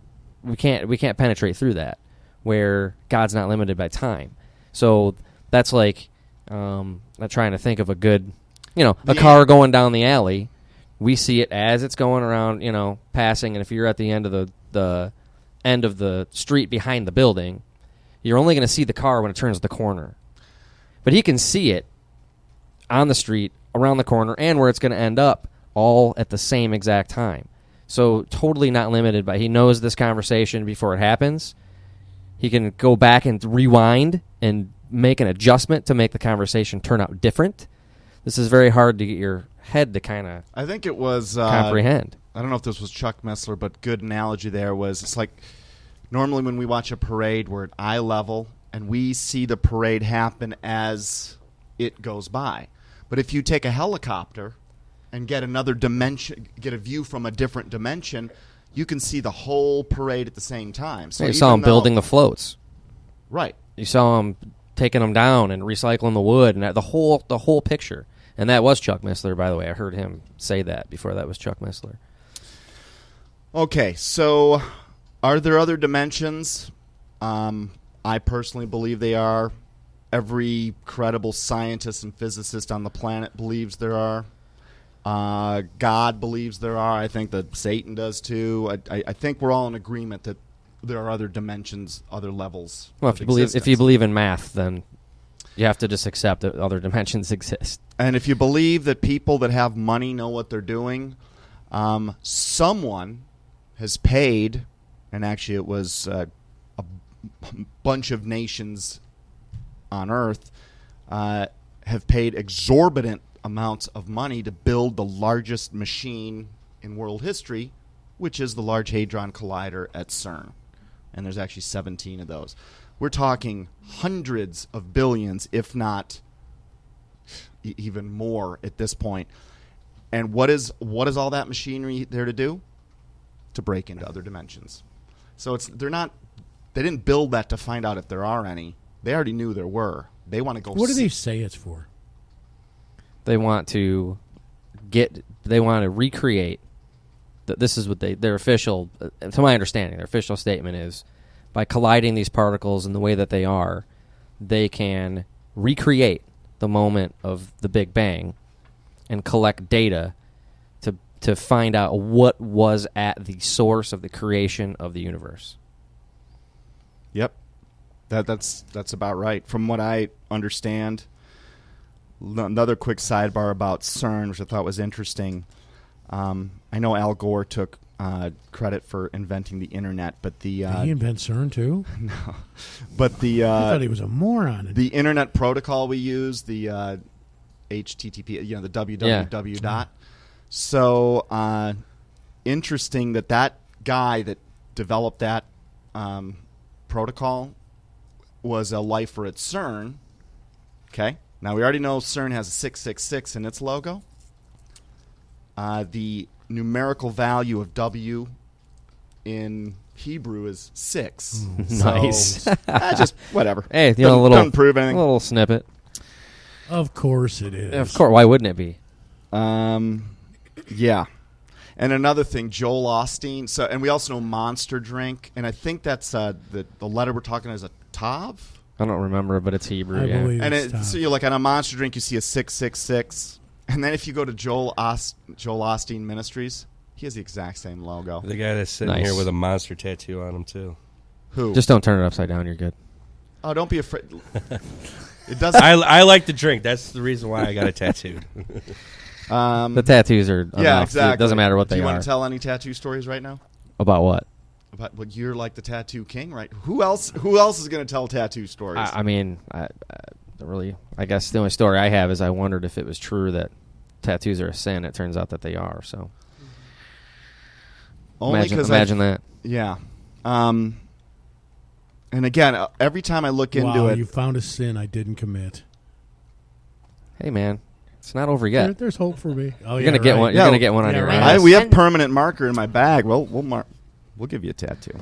penetrate through that, where God's not limited by time. So that's like I'm trying to think of a good, a car going down the alley. We see it as it's going around, passing. And if you're at the end of the end of the street behind the building, you're only going to see the car when it turns the corner. But he can see it on the street, around the corner, and where it's going to end up, all at the same exact time. So totally not limited by. He knows this conversation before it happens. He can go back and rewind and make an adjustment to make the conversation turn out different. This is very hard to get your head to kind of I think it was comprehend. I don't know if this was Chuck Messler, but good analogy there was it's like normally when we watch a parade, we're at eye level and we see the parade happen as it goes by. But if you take a helicopter and get another dimension, get a view from a different dimension, you can see the whole parade at the same time. So you saw him building the floats. Right. You saw him taking them down and recycling the wood and the whole picture. And that was Chuck Missler, by the way. I heard him say that before. That was Chuck Missler. Okay, so are there other dimensions? I personally believe they are. Every credible scientist and physicist on the planet believes there are. God believes there are. I think that Satan does too. I think we're all in agreement that there are other dimensions, other levels. Well, of if you believe in math, then you have to just accept that other dimensions exist. And if you believe that people that have money know what they're doing, someone has paid, and actually it was a bunch of nations on Earth have paid exorbitant amounts of money to build the largest machine in world history, which is the Large Hadron Collider at CERN. And there's actually 17 of those. We're talking hundreds of billions, if not even more at this point. And what is all that machinery there to do? To break into other dimensions. So they didn't build that to find out if there are any. They already knew there were. They want to go. What do they say it's for? They want to recreate. This is what their official, to my understanding, their official statement is, by colliding these particles in the way that they are, they can recreate the moment of the Big Bang and collect data to find out what was at the source of the creation of the universe. Yep. That's about right. From what I understand, another quick sidebar about CERN, which I thought was interesting. I know Al Gore took credit for inventing the internet, but Did he invent CERN too? No, but I thought he was a moron. The internet protocol we use, the HTTP, the www dot. So interesting that guy that developed that protocol was a lifer at CERN. Okay, now we already know CERN has a 666 in its logo. The numerical value of W in Hebrew is 6. Nice. So, just whatever. Hey, a doesn't prove anything. A little snippet. Of course it is. Of course. Why wouldn't it be? Yeah. And another thing, Joel Osteen. So, and we also know Monster Drink, and I think that's the letter we're talking is a Tav. I don't remember, but it's Hebrew. I believe And it's Tav. so you're like on a Monster Drink, you see a 666. And then if you go to Joel Osteen Ministries, he has the exact same logo. The guy that's sitting Nice. here with a monster tattoo on him, too. Who? Just don't turn it upside down. You're good. Oh, don't be afraid. It doesn't. I like to drink. That's the reason why I got it tattooed. The tattoos are enough. Yeah, exactly. It doesn't matter what Do they you are. want to tell any tattoo stories right now? About what? About well, you're like the tattoo king, right? Who else is going to tell tattoo stories? I mean, I guess the only story I have is I wondered if it was true that tattoos are a sin. It turns out that they are. So Only imagine that. Yeah. And again, every time I look into it, you found a sin I didn't commit. Hey, man, it's not over yet. There's hope for me. Oh, You're gonna get one. You're gonna get one on your right. ass. we have permanent marker in my bag. Well, we'll give you a tattoo.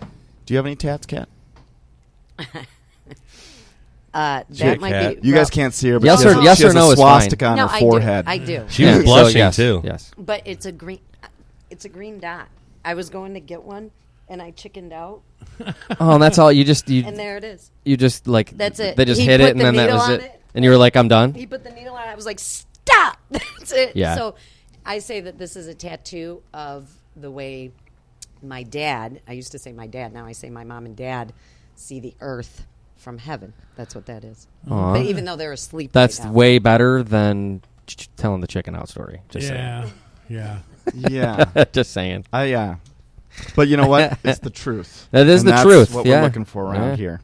Do you have any tats, Kat? That Kit might Kat. be. You well, guys can't see her, but Yes she has, or- yes she has or no a is fine. swastika on No, her I forehead. do. I do. She was Yeah, blushing, yes, too. Yes. But it's a green. It's a green dot. I was going to get one, and I chickened out, Oh, and that's all. You and there it is. just like That's it. They just He hit put it, and the then that needle was on it. it. And you were like, "I'm done." He put the needle on it. I was like, "Stop!" That's it. Yeah. So, I say that this is a tattoo of the way my dad. I used to say my dad. Now I say my mom and dad see the earth from heaven. That's what that is. Aw. But even though they're asleep, That's right now. way better than telling the chicken out story. Just Yeah. Yeah. Yeah. saying. Just saying. Yeah. But you know what? It's the truth. That is And the that's truth. what Yeah. we're looking for around Yeah. here.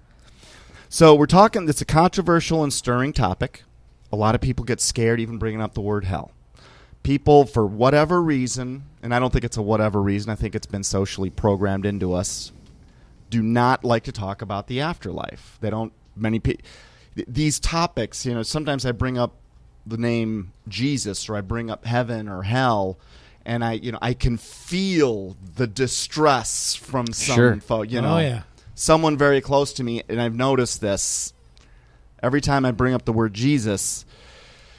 So we're talking. It's a controversial and stirring topic. A lot of people get scared even bringing up the word hell. People, for whatever reason, and I don't think it's a whatever reason. I think it's been socially programmed into us. Do not like to talk about the afterlife. They don't. Many people. These topics. Sometimes I bring up the name Jesus, or I bring up heaven or hell. And I can feel the distress from some Sure. folks. Oh, yeah. Someone very close to me, and I've noticed this. every time I bring up the word Jesus,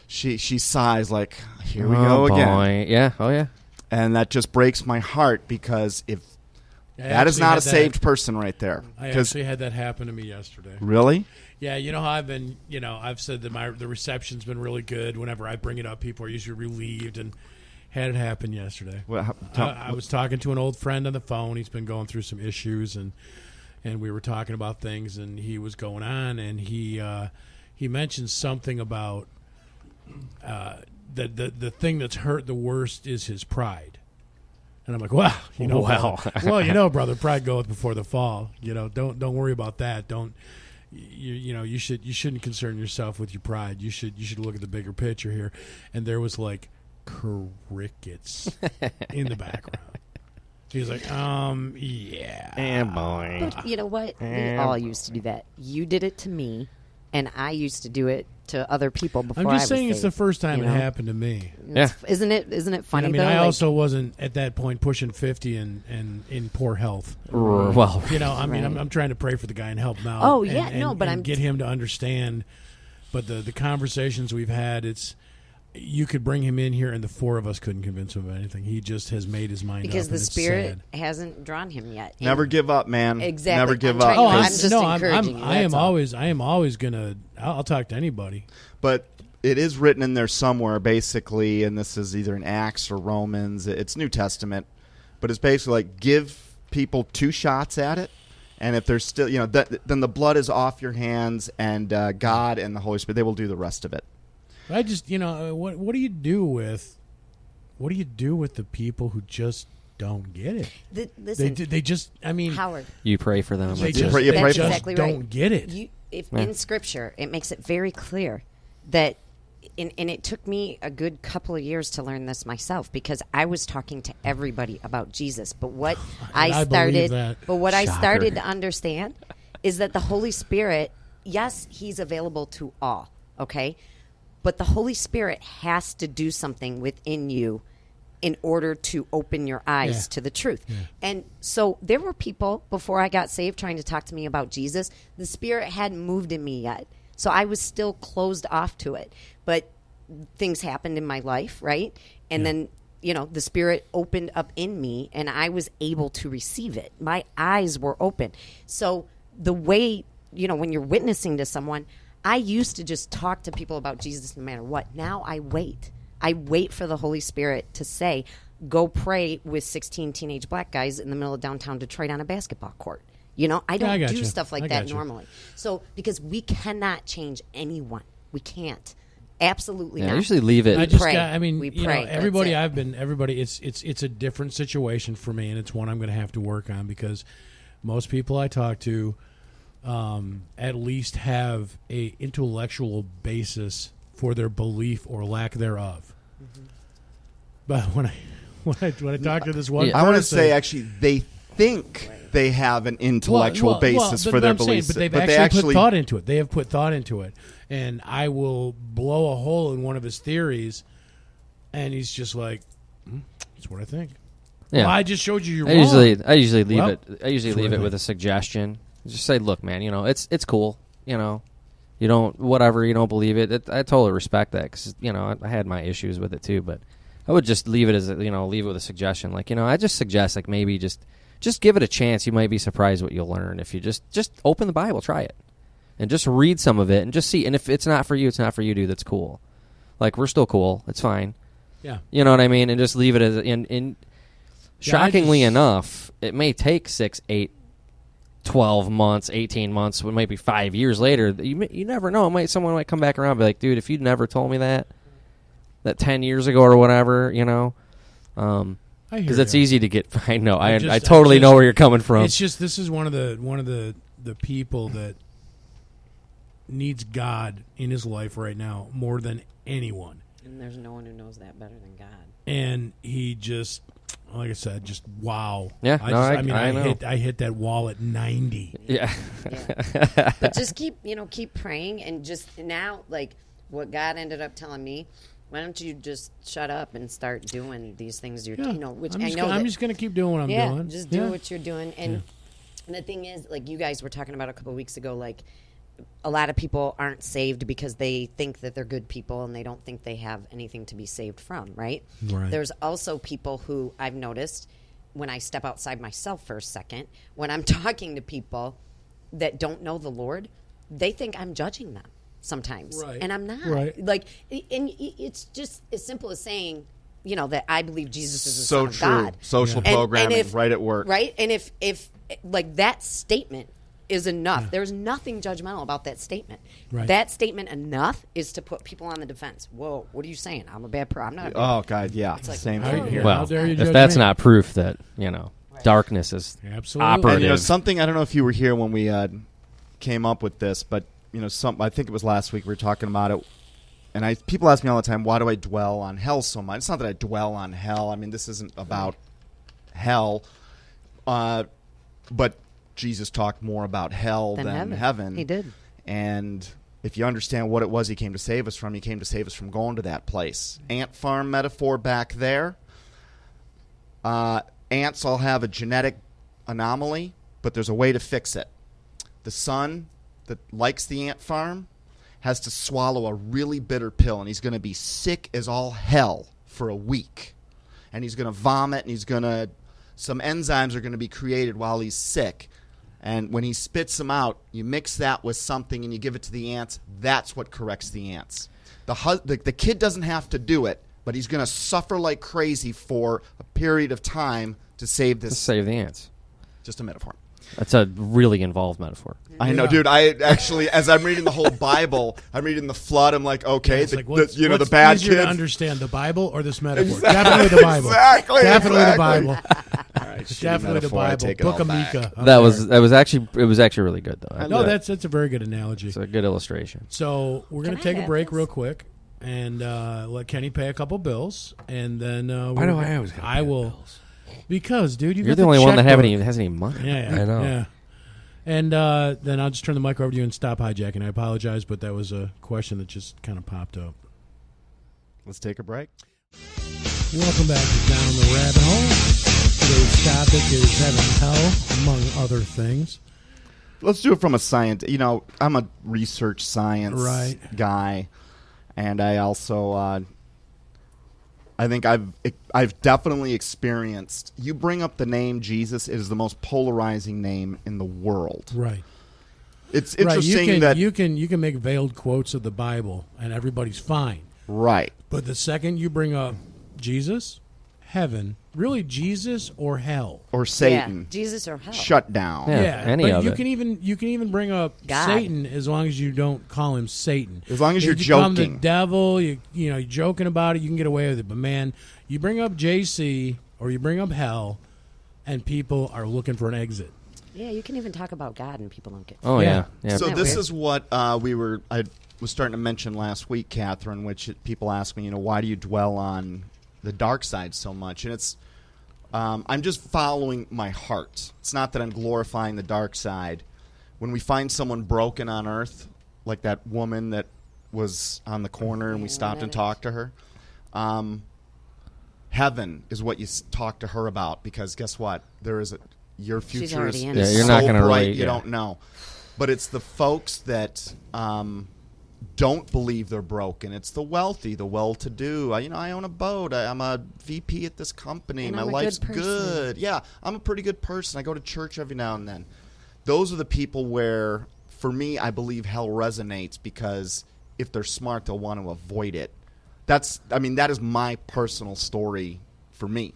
she sighs like, here we go again. Boy. Yeah. Oh, yeah. And that just breaks my heart because if I that is actually not had a saved person right there. I 'Cause- actually had that happen to me yesterday. Really? Yeah, you know how I've been, I've said that the reception's been really good. Whenever I bring it up, people are usually relieved, and had it happen yesterday. Well, I was talking to an old friend on the phone. He's been going through some issues, and we were talking about things, and he was going on, and he mentioned something about the thing that's hurt the worst is his pride. And I'm like, brother, pride goeth before the fall. Don't worry about that. You shouldn't concern yourself with your pride. You should look at the bigger picture here. And there was like crickets in the background. He's like, yeah. And boy. But you know what? We all used to do that. You did it to me, and I used to do it to other people before I'm I just was saying it's the saved, first time you it know? happened to me. Yeah. Isn't it funny I mean, though? I Like, also wasn't at that point pushing 50 and in poor health. Well, I mean, Right. I'm trying to pray for the guy and help him out. Oh, and- yeah, and- no, but and I'm get him to understand. But the conversations we've had, you could bring him in here, and the four of us couldn't convince him of anything. He just has made his mind because up, the and it's spirit sad. hasn't drawn him yet. And Never give up, man. Exactly. Never give I'm up. trying to- Oh, I'm I'm just encouraging you, I am that's all. always gonna. I'll talk to anybody. But it is written in there somewhere, basically, and this is either in Acts or Romans. It's New Testament, but it's basically like give people 2 shots at it, and if there's still, then the blood is off your hands, and God and the Holy Spirit, they will do the rest of it. I just, what do you do with the people who just don't get it? Listen, They just, I mean, Howard. you pray for them. they That's just, it. you they pray just for them. exactly don't right. get it. In Scripture, it makes it very clear that, and it took me a good couple of years to learn this myself because I was talking to everybody about Jesus. But what I believe that. started to understand is that the Holy Spirit, yes, He's available to all, okay, but the Holy Spirit has to do something within you in order to open your eyes to the truth. Yeah. And so there were people before I got saved trying to talk to me about Jesus. The Spirit hadn't moved in me yet. So I was still closed off to it. But things happened in my life, right? And then, the Spirit opened up in me and I was able to receive it. My eyes were open. So the way, when you're witnessing to someone, I used to just talk to people about Jesus no matter what. Now I wait. I wait for the Holy Spirit to say, go pray with 16 teenage black guys in the middle of downtown Detroit on a basketball court. I don't do stuff like that normally. So, because we cannot change anyone. We can't. Absolutely not. I usually leave it. I just pray. got. I mean, We pray. everybody That's it. everybody. It's a different situation for me, and it's one I'm going to have to work on because most people I talk to, at least have a intellectual basis for their belief or lack thereof. Mm-hmm. But when I talk to this one, Yeah. I want to person- say, actually, they think they have an intellectual basis for their I'm saying, beliefs, but they've but actually put thought into it. They have put thought into it, and I will blow a hole in one of his theories, and he's just like, "That's what I think." Yeah. Well, I just showed you you're I wrong. usually leave Well, it. I usually that's what leave I it with a think. suggestion. Just say, look, man, it's cool. You don't whatever. You don't believe it. I totally respect that because I had my issues with it too. But I would just leave it as leave it with a suggestion. Like I just suggest like maybe just give it a chance. You might be surprised what you'll learn if you just open the Bible, try it, and just read some of it and just see. And if it's not for you, it's not for you, dude. That's cool. Like we're still cool. It's fine. Yeah. You know what I mean? And just leave it as in. Shockingly enough, it may take 6, 8, 12 months, 18 months, it might be 5 years later. You never know. Someone might come back around and be like, dude, if you'd never told me that 10 years ago or whatever, because it's easy to get. I know. I totally know where you're coming from. It's just this is one of the people that needs God in his life right now more than anyone. And there's no one who knows that better than God. And he just, like I said, just wow. Yeah, I know. I hit that wall at 90. Yeah. But just keep praying and just now, like what God ended up telling me, why don't you just shut up and start doing these things which I'm just going to keep doing what I'm doing. Just do what you're doing. And the thing is, like you guys were talking about a couple of weeks ago, like a lot of people aren't saved because they think that they're good people and they don't think they have anything to be saved from, right? Right. There's also people who I've noticed when I step outside myself for a second, when I'm talking to people that don't know the Lord, they think I'm judging them sometimes. Right. And I'm not. Right. Like, and it's just as simple as saying, you know, that I believe Jesus is the So Son of true. God. Social programming right at work. Right? And if like that statement is enough, there's nothing judgmental about that statement. Right. That statement enough is to put people on the defense. Whoa, what are you saying? I'm a bad person. I'm not a bad Oh, God, yeah. like, Same oh, thing yeah. here. How Well, dare you if judge that's me? not proof that, you know, darkness is Absolutely. operative. And, something, I don't know if you were here when we came up with this, but, I think it was last week we were talking about it. And people ask me all the time, why do I dwell on hell so much? It's not that I dwell on hell. I mean, this isn't about hell. But Jesus talked more about hell than heaven. He did. And if you understand what it was he came to save us from, he came to save us from going to that place. Ant farm metaphor back there. Ants all have a genetic anomaly, but there's a way to fix it. The son that likes the ant farm has to swallow a really bitter pill, and he's going to be sick as all hell for a week. And he's going to vomit, and some enzymes are going to be created while he's sick. And when he spits them out, you mix that with something and you give it to the ants. That's what corrects the ants. The kid doesn't have to do it, but he's going to suffer like crazy for a period of time to save this. To save the ants. Just a metaphor. That's a really involved metaphor. I know, dude. I actually, as I'm reading the whole Bible, I'm reading the flood. I'm like, okay, It's like, the what's bad easier to kid. understand, the Bible or this metaphor? Definitely the Bible. Exactly. Definitely the exactly. Bible. All right, shitty Definitely the metaphor. I Bible. take it Book all of back. Micah. It was actually really good though. No, that's a very good analogy. It's a good illustration. So we're going to Can I take a have break this? real quick and let Kenny pay a couple bills, and then Why do I always gotta pay the will bills? because, dude, You're the only one that has any money. Yeah, I know. Yeah. And then I'll just turn the mic over to you and stop hijacking. I apologize, but that was a question that just kind of popped up. Let's take a break. Welcome back to Down the Rabbit Hole. Today's topic is heaven and hell, among other things. Let's do it from a science. I'm a research science guy, and I also I think I've definitely experienced. You bring up the name Jesus, it is the most polarizing name in the world. Right. It's interesting that you can make veiled quotes of the Bible and everybody's fine. right. But the second you bring up Jesus, heaven, really Jesus or hell? Or Satan. Yeah, Jesus or hell. Shut down. Yeah. any but of you it. can even bring up God. Satan as long as you don't call him Satan. As long as you're If you call him joking. the devil, you're joking about it, you can get away with it. But man, you bring up JC or you bring up hell, and people are looking for an exit. Yeah, you can even talk about God and people don't get. Oh Yeah. yeah. So Isn't that this weird? is what I was starting to mention last week, Catherine, which people ask me, why do you dwell on the dark side so much? And it's I'm just following my heart. It's not that I'm glorifying the dark side. When we find someone broken on earth, like that woman that was on the corner and we stopped and talked to her, heaven is what you talk to her about, because guess what? Your She's future already is in it. Yeah, you're so not gonna bright really- you yeah. don't know. But it's the folks that don't believe they're broken. It's the wealthy, the well-to-do. I own a boat. I'm a VP at this company. And My I'm a life's good person. good. Yeah, I'm a pretty good person. I go to church every now and then. Those are the people where, for me, I believe hell resonates, because if they're smart, they'll want to avoid it. That is my personal story for me.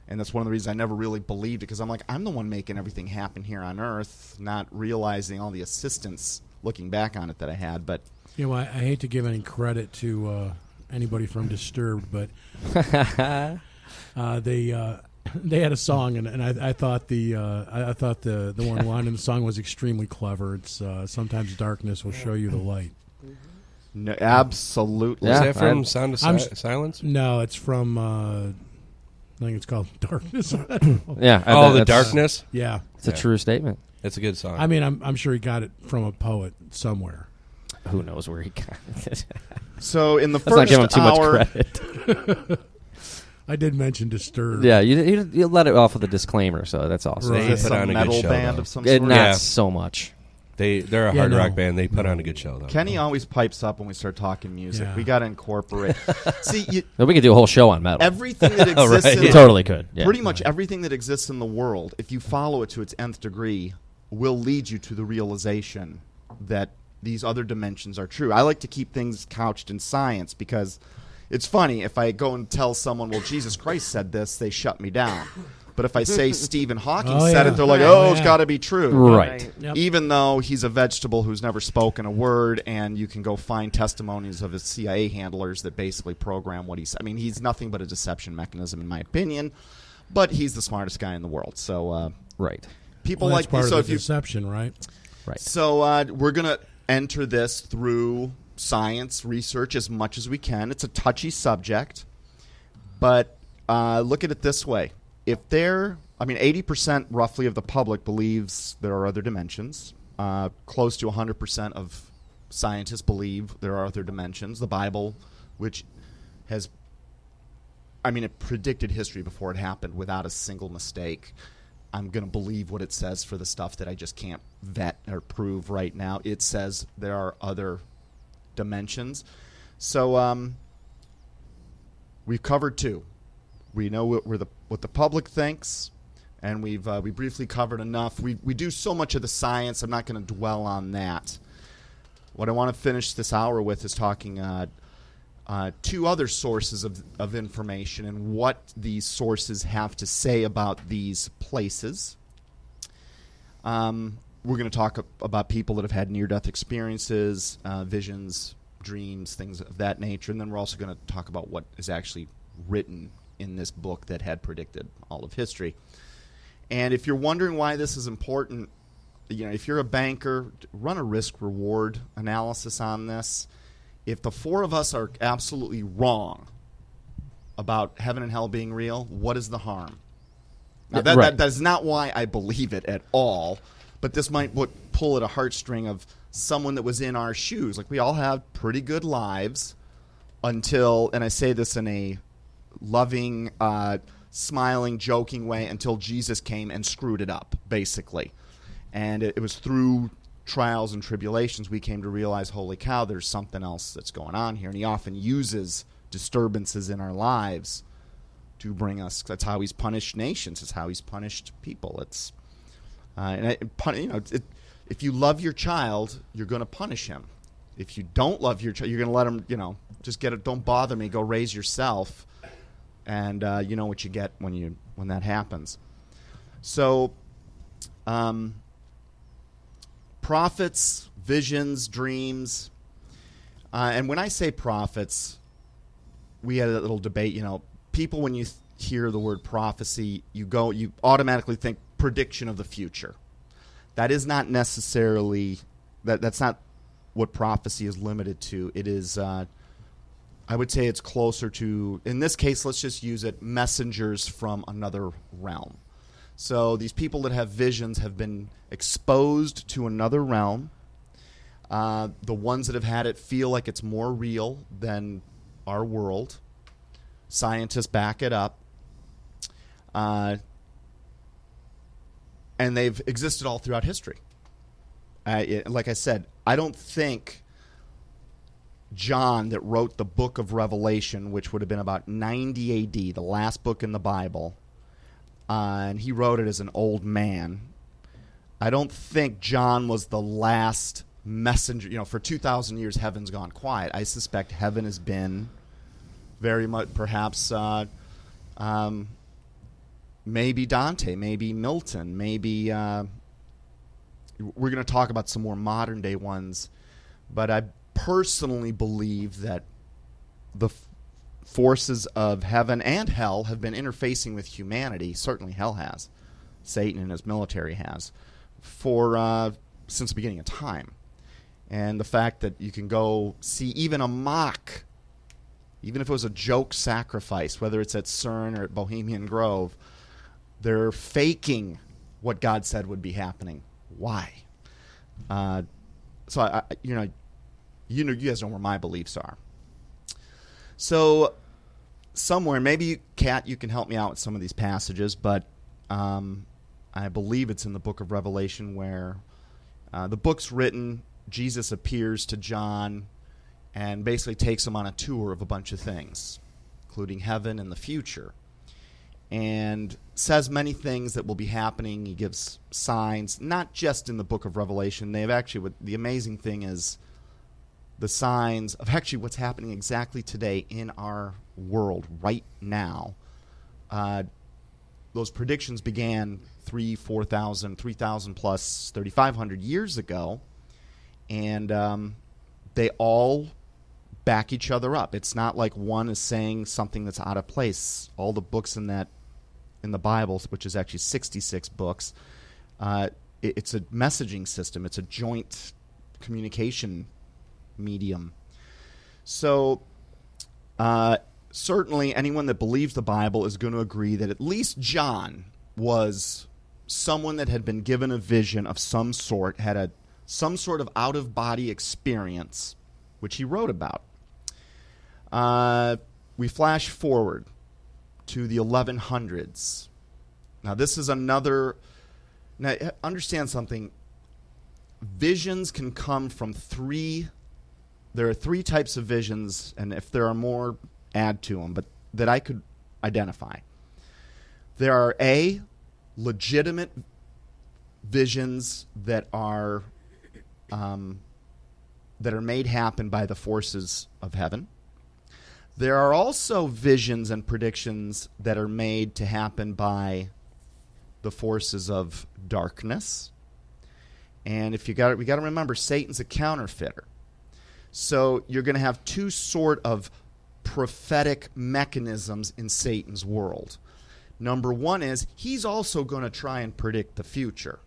And that's one of the reasons I never really believed it, because I'm like, I'm the one making everything happen here on earth, not realizing all the assistance, looking back on it, that I had. But I hate to give any credit to anybody from Disturbed, but they had a song, and I thought the one line in the song was extremely clever. It's sometimes darkness will show you the light. no, absolutely. Yeah. Is that from I'm- Sound of I'm Silence? No, it's from I think it's called Darkness. Yeah. Oh, the that's- darkness. Yeah, It's a true statement. It's a good song. I mean, I'm sure he got it from a poet somewhere. Who knows where he got it? So in the Let's not first give him too hour, much credit. I did mention Disturbed. Yeah, you let it off with a disclaimer, so that's awesome. Right. They is this put a on a metal good show, band though. of some It, sort? not Yeah. so much. They're a hard rock band. They put on a good show, though. Kenny always pipes up when we start talking music. Yeah. We got to incorporate. See, We could do a whole show on metal. everything that exists Right. in We the- totally could. Yeah. pretty much everything that exists in the world, if you follow it to its nth degree, will lead you to the realization that these other dimensions are true. I like to keep things couched in science because it's funny. If I go and tell someone, well, Jesus Christ said this, they shut me down. But if I say Stephen Hawking said it, they're like, Oh, it's yeah. got to be true. Right. Yep. Even though he's a vegetable who's never spoken a word, and you can go find testimonies of his CIA handlers that basically program what he said. I mean, he's nothing but a deception mechanism, in my opinion, but he's the smartest guy in the world. So Right. people Well, like that's part so of if the you deception, right? Right. so we're going to enter this through science research as much as we can. It's a touchy subject, but look at it this way. If 80% roughly of the public believes there are other dimensions. Close to 100% of scientists believe there are other dimensions. The Bible, which has, it predicted history before it happened without a single mistake. I'm going to believe what it says for the stuff that I just can't vet or prove right now. It says there are other dimensions. So we've covered two. We know what the public thinks, and we briefly covered enough. We do so much of the science. I'm not going to dwell on that. What I want to finish this hour with is talking two other sources of information and what these sources have to say about these places. We're going to talk about people that have had near-death experiences, visions, dreams, things of that nature, and then we're also going to talk about what is actually written in this book that had predicted all of history. And if you're wondering why this is important, if you're a banker, run a risk-reward analysis on this. If the four of us are absolutely wrong about heaven and hell being real, what is the harm? Now, that is not why I believe it at all, but this might pull at a heartstring of someone that was in our shoes. Like, we all have pretty good lives until, and I say this in a loving, smiling, joking way, until Jesus came and screwed it up, basically. And it was through trials and tribulations we came to realize, holy cow, there's something else that's going on here. And he often uses disturbances in our lives to bring us. That's how he's punished nations. It's how he's punished people. It's if you love your child, you're going to punish him. If you don't love your child, you're going to let him, just get it. Don't bother me. Go raise yourself. And you know what you get when that happens. So, prophets, visions, dreams, and when I say prophets, we had a little debate. People, when you hear the word prophecy, you automatically think prediction of the future. That is not necessarily that's not what prophecy is limited to. It is. I would say it's closer to, in this case, let's just use it, messengers from another realm. So these people that have visions have been exposed to another realm. The ones that have had it feel like it's more real than our world. Scientists back it up. And they've existed all throughout history. Like I said, I don't think John, that wrote the book of Revelation, which would have been about 90 AD, the last book in the Bible, and he wrote it as an old man. I don't think John was the last messenger. For 2,000 years, heaven's gone quiet. I suspect heaven has been very much, perhaps, maybe Dante, maybe Milton, maybe we're going to talk about some more modern day ones, but I personally believe that the forces of heaven and hell have been interfacing with humanity. Certainly hell has. Satan and his military has. Since the beginning of time. And the fact that you can go see even a mock, even if it was a joke sacrifice, whether it's at CERN or at Bohemian Grove, they're faking what God said would be happening. Why? So you guys know where my beliefs are. So somewhere, maybe, Kat, you can help me out with some of these passages, but I believe it's in the book of Revelation where The book's written, Jesus appears to John and basically takes him on a tour of a bunch of things, including heaven and the future, and says many things that will be happening. He gives signs, not just in the book of Revelation. They've actually, the amazing thing is the signs of actually what's happening exactly today in our world right now. Those predictions began 3,000 plus 3,500 years ago, and they all back each other up. It's not like one is saying something that's out of place. All the books in the Bible, which is actually 66 books, it's a messaging system. It's a joint communication medium. So certainly anyone that believes the Bible is going to agree that at least John was someone that had been given a vision of some sort, had some sort of out-of-body experience, which he wrote about. We flash forward to the 1100s. Now, this is another... Now, understand something. Visions can come from three... There are three types of visions, and if there are more, add to them, but that I could identify. There are A, legitimate visions that are made happen by the forces of heaven. There are also visions and predictions that are made to happen by the forces of darkness. And we got to remember, Satan's a counterfeiter. So you're going to have two sort of prophetic mechanisms in Satan's world. Number one is he's also going to try and predict the future.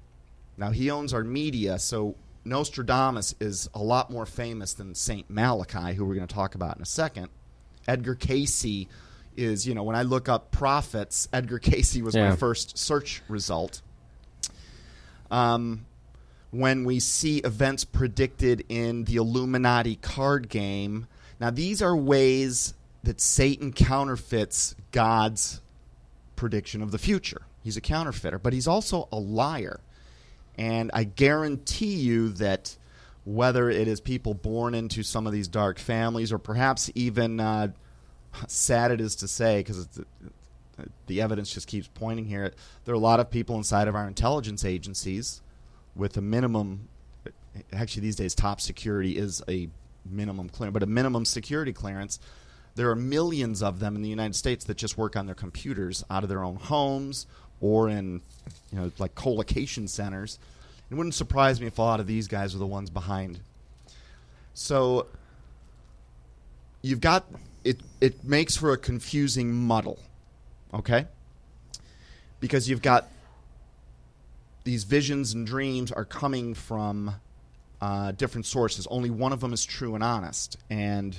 Now, he owns our media, so Nostradamus is a lot more famous than Saint Malachi, who we're going to talk about in a second. Edgar Cayce is, when I look up prophets, Edgar Cayce was my first search result. When we see events predicted in the Illuminati card game, now these are ways that Satan counterfeits God's prediction of the future. He's a counterfeiter, but he's also a liar. And I guarantee you that whether it is people born into some of these dark families, or perhaps even, sad it is to say, because the evidence just keeps pointing here, there are a lot of people inside of our intelligence agencies with a minimum, actually these days top security is a minimum clearance, but a minimum security clearance. There are millions of them in the United States that just work on their computers out of their own homes or in, like co-location centers. It wouldn't surprise me if a lot of these guys are the ones behind. So you've got, it makes for a confusing muddle, okay? Because you've got these visions and dreams are coming from different sources. Only one of them is true and honest. And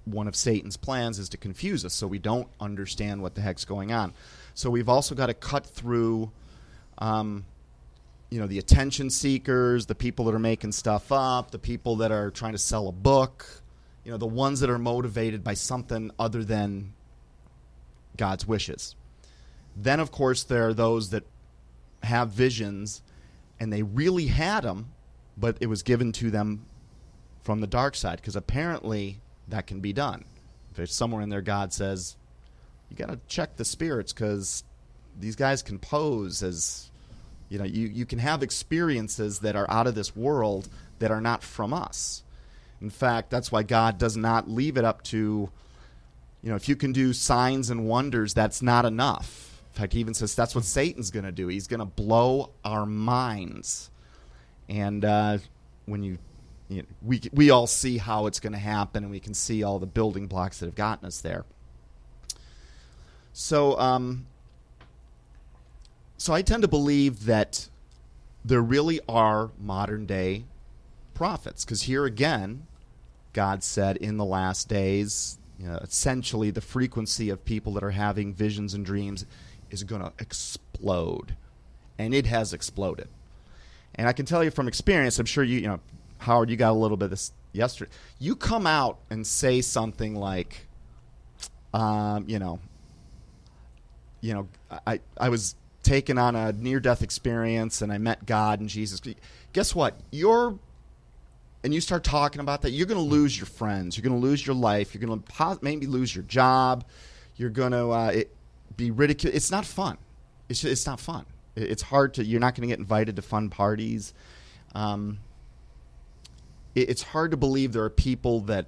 one of Satan's plans is to confuse us so we don't understand what the heck's going on. So we've also got to cut through, the attention seekers, the people that are making stuff up, the people that are trying to sell a book, the ones that are motivated by something other than God's wishes. Then, of course, there are those that have visions, and they really had them, but it was given to them from the dark side, because apparently that can be done. If there's somewhere in there God says, you got to check the spirits, because these guys can pose as, you can have experiences that are out of this world that are not from us. In fact, that's why God does not leave it up to, if you can do signs and wonders, that's not enough. In fact, he even says that's what Satan's going to do. He's going to blow our minds. And when we all see how it's going to happen, and we can see all the building blocks that have gotten us there. So I tend to believe that there really are modern-day prophets, because here again, God said in the last days, essentially the frequency of people that are having visions and dreams is going to explode. And it has exploded. And I can tell you from experience, I'm sure Howard, you got a little bit of this yesterday. You come out and say something like, I was taken on a near-death experience and I met God and Jesus. Guess what? And you start talking about that, you're going to lose your friends. You're going to lose your life. You're going to maybe lose your job. You're going to be ridiculed. It's not fun. It's not fun. It's hard to. You're not going to get invited to fun parties. It's hard to believe there are people that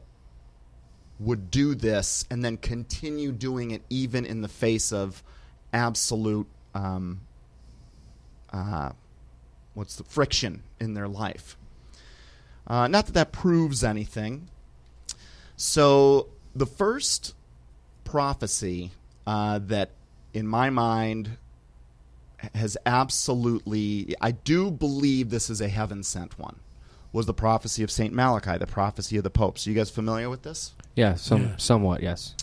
would do this and then continue doing it even in the face of absolute friction in their life. Not that proves anything. So the first prophecy that, in my mind, has absolutely, I do believe this is a heaven-sent one, was the prophecy of St. Malachi, the prophecy of the popes. Are you guys familiar with this? Yeah, somewhat, yes.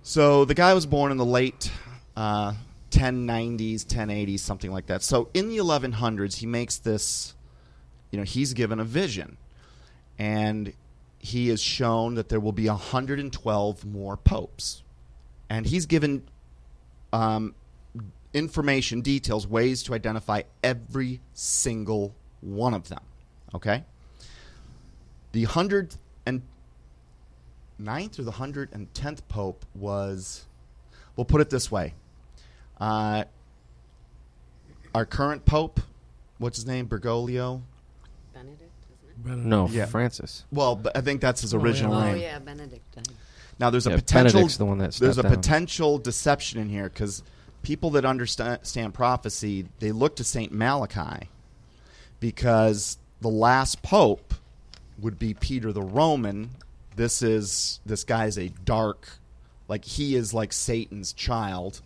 So the guy was born in the late 1090s, 1080s, something like that. So in the 1100s, he makes this, he's given a vision. And he is shown that there will be 112 more popes. And he's given information, details, ways to identify every single one of them. Okay? The 109th or the 110th pope was, we'll put it this way. Our current pope, what's his name? Bergoglio? Benedict, isn't it? No, Yeah. Francis. Well, but I think that's his original name. Oh, yeah, Benedict. Now, there's a Yeah, potential. Benedict's the one that there's a stepped down. potential deception in here because people that understand prophecy, they look to Saint Malachi because the last pope would be Peter the Roman. This guy's a dark, he is like Satan's child,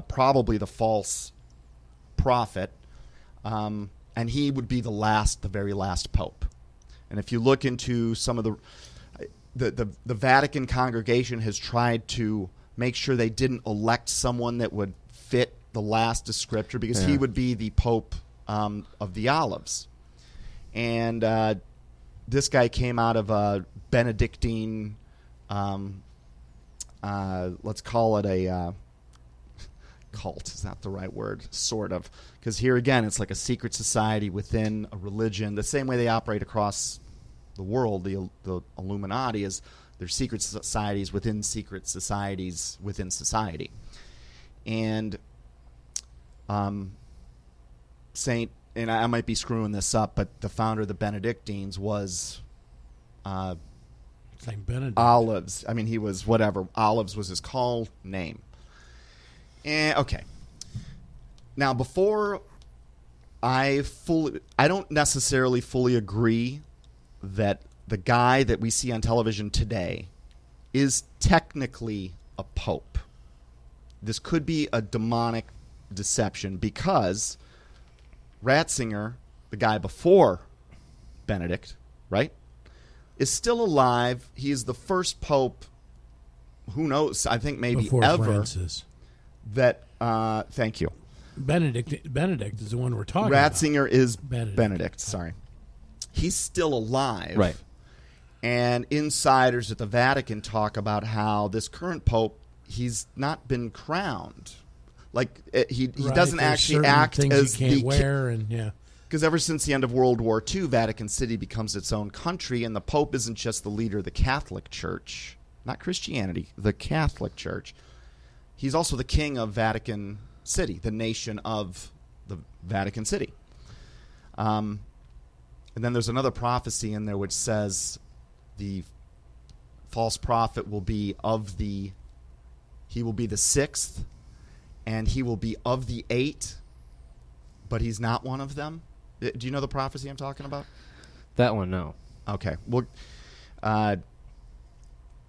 probably the false prophet, and he would be the very last pope. And if you look into some of the Vatican congregation has tried to make sure they didn't elect someone that would fit the last descriptor because he would be the Pope of the Olives. And this guy came out of a Benedictine, let's call it a cult. Is not the right word, sort of. Because here again, it's like a secret society within a religion, the same way they operate across the world. The Illuminati is their secret societies within society. And and I might be screwing this up, but the founder of the Benedictines was Saint Benedict. Olives. I mean, he was whatever. Olives was his call name. And okay. Now, before I don't necessarily fully agree that the guy that we see on television today is technically a pope. This could be a demonic deception because Ratzinger, the guy before Benedict, right, is still alive. He is the first pope, who knows, I think maybe Before ever. Francis. That, thank you. Benedict is the one we're talking Ratzinger is Benedict. Benedict, sorry. He's still alive. Right. And insiders at the Vatican talk about how this current pope, he's not been crowned. He Right, doesn't there's actually certain act things as he can't wear, and yeah. Because ever since the end of World War II, Vatican City becomes its own country, and the Pope isn't just the leader of the Catholic Church, not Christianity, the Catholic Church. He's also the king of Vatican City, the nation of the Vatican City. And then there's another prophecy in there which says the false prophet will be he will be the sixth, and he will be of the eight, but he's not one of them. Do you know the prophecy I'm talking about? That one, no. Okay. Well, that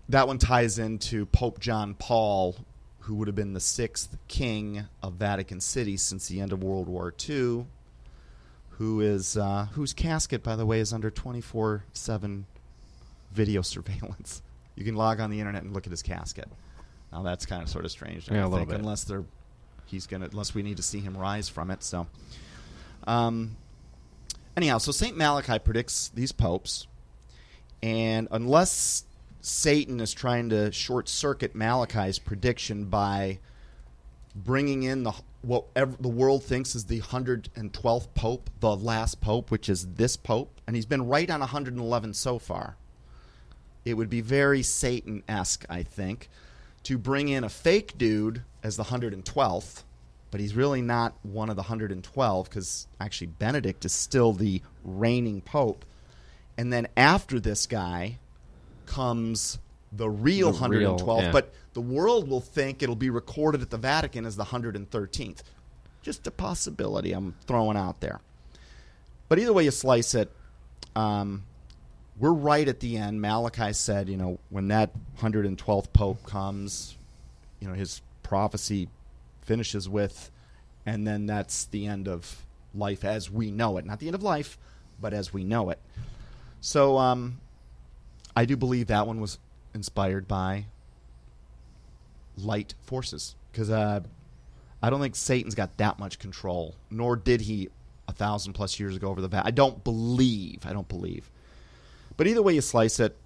one ties into Pope John Paul, who would have been the sixth king of Vatican City since the end of World War II, whose casket, by the way, is under 24/7 video surveillance. You can log on the internet and look at his casket. Now that's kind of sort of strange, Yeah, a little think, bit. unless we need to see him rise from it. So, anyhow, so Saint Malachi predicts these popes, and unless Satan is trying to short circuit Malachi's prediction by bringing in whatever the world thinks is the 112th pope, the last pope, which is this pope, and he's been right on 111 so far. It would be very Satan-esque, I think, to bring in a fake dude as the 112th, but he's really not one of the 112 because actually Benedict is still the reigning pope. And then after this guy comes the real 112th, but the world will think it'll be recorded at the Vatican as the 113th. Just a possibility I'm throwing out there. But either way you slice it, we're right at the end. Malachi said, when that 112th pope comes, his prophecy finishes with, and then that's the end of life as we know it. Not the end of life, but as we know it. So I do believe that one was inspired by light forces, because I don't think Satan's got that much control, nor did he 1,000+ years ago over the Vatican. I don't believe. But either way you slice it,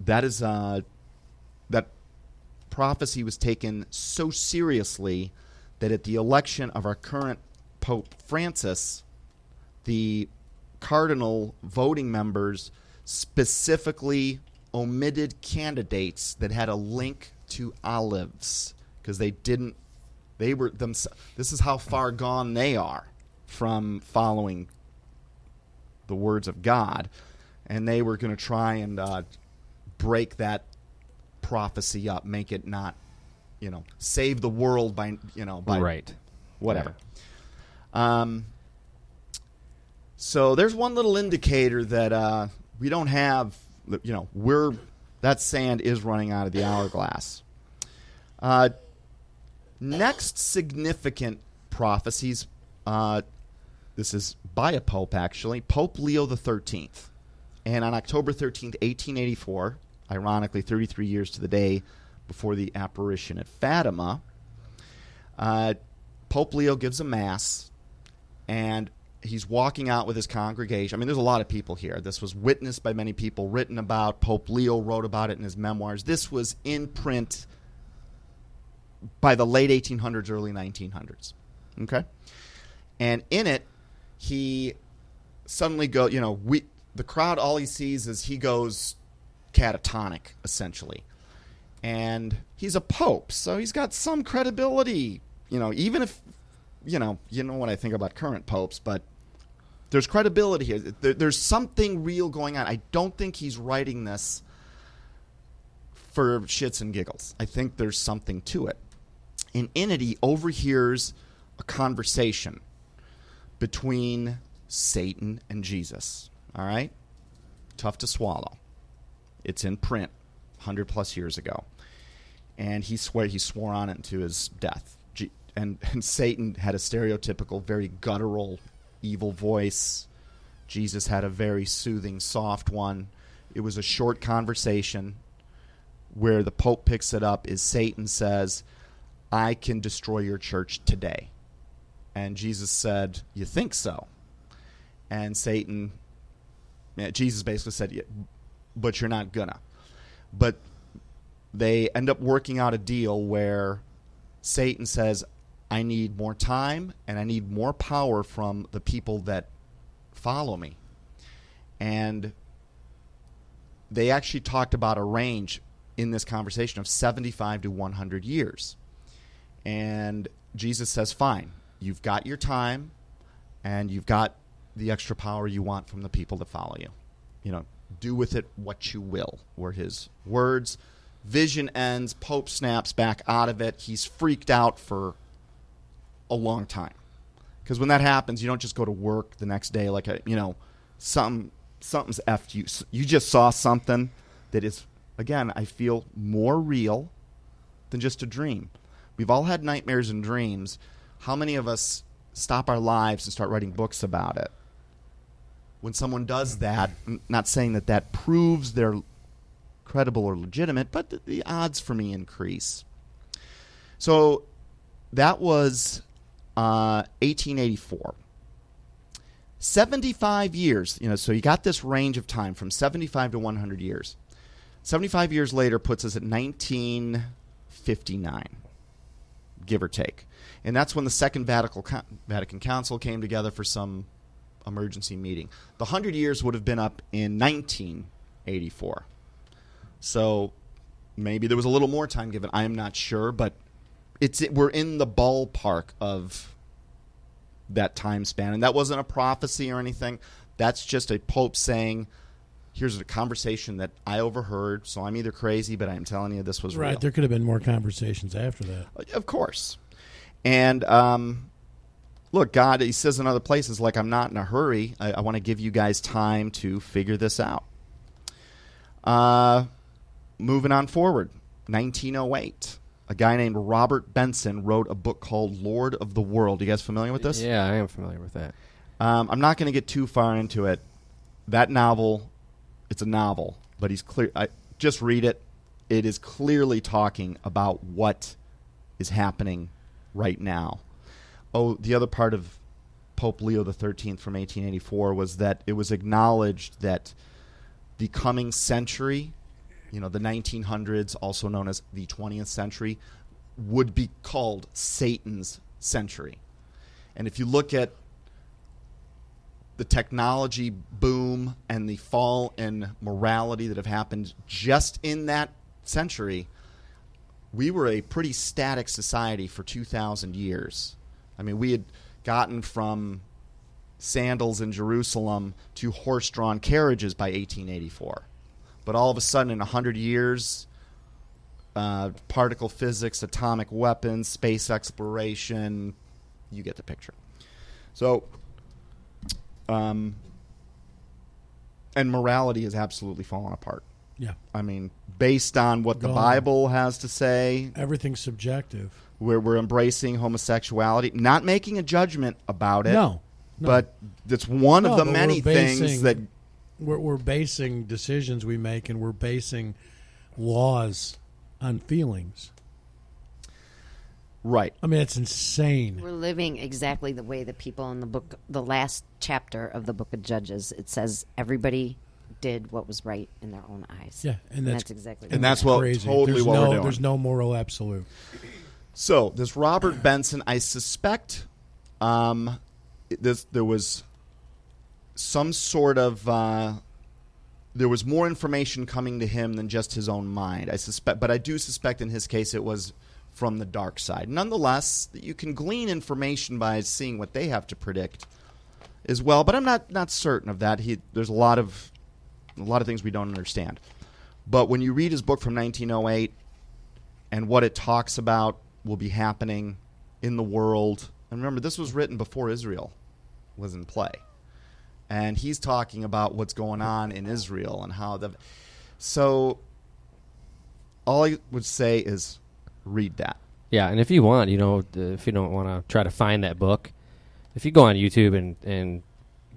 that is that prophecy was taken so seriously that at the election of our current Pope Francis, the cardinal voting members specifically omitted candidates that had a link to olives, because this is how far gone they are from following the words of God, and they were going to try and break that prophecy up, make it not, save the world by right, whatever. Yeah. So there's one little indicator that we don't have. That sand is running out of the hourglass. Next significant prophecies. This is by a pope, actually, Pope Leo XIII. And on October 13th, 1884, ironically 33 years to the day before the apparition at Fatima, Pope Leo gives a mass, and he's walking out with his congregation. I mean, there's a lot of people here. This was witnessed by many people, written about. Pope Leo wrote about it in his memoirs. This was in print by the late 1800s, early 1900s. Okay? And in it, he suddenly goes, the crowd, all he sees is he goes catatonic, essentially. And he's a pope, so he's got some credibility, even if, you know what I think about current popes, but there's credibility here. There's something real going on. I don't think he's writing this for shits and giggles. I think there's something to it. And in it, he overhears a conversation between Satan and Jesus. All right? Tough to swallow. It's in print 100+ years ago. And he swore on it unto his death. And Satan had a stereotypical, very guttural, evil voice. Jesus had a very soothing, soft one. It was a short conversation where the Pope picks it up is Satan says, I can destroy your church today. And Jesus said, you think so? And Jesus basically said, but you're not gonna. But they end up working out a deal where Satan says, I need more time and I need more power from the people that follow me. And they actually talked about a range in this conversation of 75 to 100 years. And Jesus says, fine, you've got your time and you've got the extra power you want from the people that follow you. Do with it what you will, were his words. Vision ends, Pope snaps back out of it. He's freaked out for a long time. Because when that happens, you don't just go to work the next day like, something's effed you. You just saw something that is, again, I feel more real than just a dream. We've all had nightmares and dreams. How many of us stop our lives and start writing books about it? When someone does that, I'm not saying that proves they're credible or legitimate, but the odds for me increase. So that was 1884. 75 years, so you got this range of time from 75 to 100 years. 75 years later puts us at 1959. give or take. And that's when the Second Vatican Council came together for some emergency meeting. The 100 years would have been up in 1984. So maybe there was a little more time given. I am not sure, but we're in the ballpark of that time span. And that wasn't a prophecy or anything. That's just a pope saying, here's a conversation that I overheard, so I'm either crazy, but I'm telling you this was real. Right, there could have been more conversations after that. Of course. And look, God, he says in other places, like, I'm not in a hurry. I want to give you guys time to figure this out. Moving on forward, 1908. A guy named Robert Benson wrote a book called Lord of the World. You guys familiar with this? Yeah, I am familiar with that. I'm not going to get too far into it. That novel, it's a novel, but he's clear. Just read it. It is clearly talking about what is happening right now. Oh, the other part of Pope Leo XIII from 1884 was that it was acknowledged that the coming century, the 1900s, also known as the 20th century, would be called Satan's century. And if you look at the technology boom and the fall in morality that have happened just in that century, we were a pretty static society for 2,000 years. I mean, we had gotten from sandals in Jerusalem to horse-drawn carriages by 1884. But all of a sudden, in 100 years, particle physics, atomic weapons, space exploration, you get the picture. So, and morality has absolutely fallen apart. Yeah. I mean, based on what the Bible has to say. Everything's subjective. We're embracing homosexuality, not making a judgment about it. No. But it's one of the many things that... We're basing decisions we make, and we're basing laws on feelings. Right. I mean, it's insane. We're living exactly the way the people in the book, the last chapter of the book of Judges, it says everybody did what was right in their own eyes. Yeah, and that's exactly and that's what crazy. Totally what we're doing. There's no moral absolute. So this Robert Benson, I suspect, there was some sort of there was more information coming to him than just his own mind. But I do suspect in his case it was from the dark side. Nonetheless, you can glean information by seeing what they have to predict as well. But I'm not certain of that. There's a lot of things we don't understand. But when you read his book from 1908 and what it talks about will be happening in the world, and remember, this was written before Israel was in play. And he's talking about what's going on in Israel and how so all I would say is read that. Yeah, and if you want, if you don't want to try to find that book, if you go on YouTube and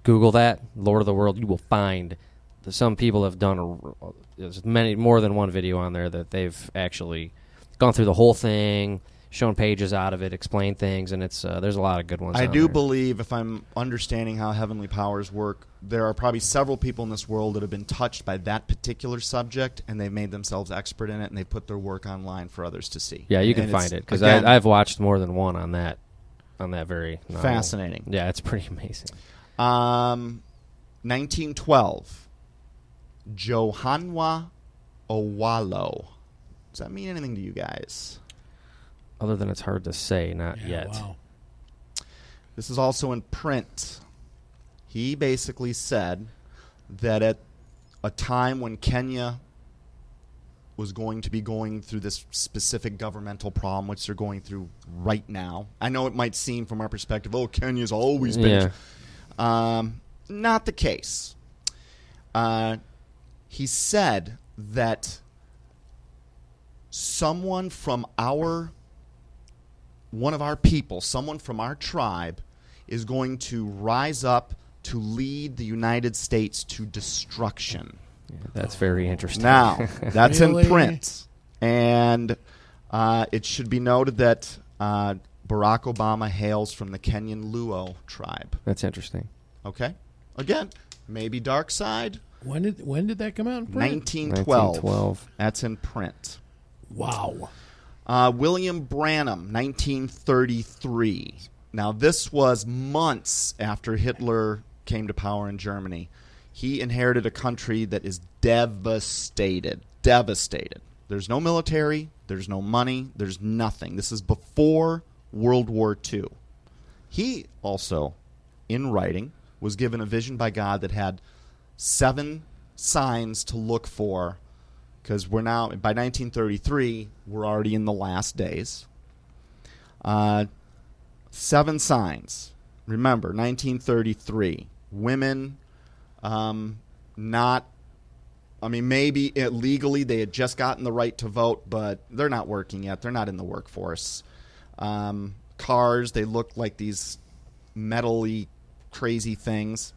Google that, Lord of the World, you will find that some people have done there's more than one video on there that they've actually gone through the whole thing, shown pages out of it, explained things, and it's there's a lot of good ones. I do believe, if I'm understanding how heavenly powers work, there are probably several people in this world that have been touched by that particular subject, and they've made themselves expert in it, and they put their work online for others to see. Yeah, you can find it, because I've watched more than one on that very novel. Fascinating. Yeah, it's pretty amazing. 1912, Johanwa Owalo. Does that mean anything to you guys? Other than it's hard to say, not yet. Wow. This is also in print. He basically said that at a time when Kenya was going to be going through this specific governmental problem, which they're going through right now. I know it might seem from our perspective, Kenya's always been... Yeah. Not the case. He said that someone from one of our people, someone from our tribe, is going to rise up to lead the United States to destruction. Yeah, that's very interesting. Now, that's Really? in print. And it should be noted that Barack Obama hails from the Kenyan Luo tribe. That's interesting. Okay? Again, maybe dark side. When did that come out in print? 1912. 1912. That's in print. Wow. William Branham, 1933. Now, this was months after Hitler came to power in Germany. He inherited a country that is devastated. Devastated. There's no military. There's no money. There's nothing. This is before World War II. He also, in writing, was given a vision by God that had 7 signs to look for, because we're now, by 1933, we're already in the last days. 7 signs. Remember, 1933. Women, maybe legally they had just gotten the right to vote, but they're not working yet. They're not in the workforce. Cars, they look like these metal-y, crazy things.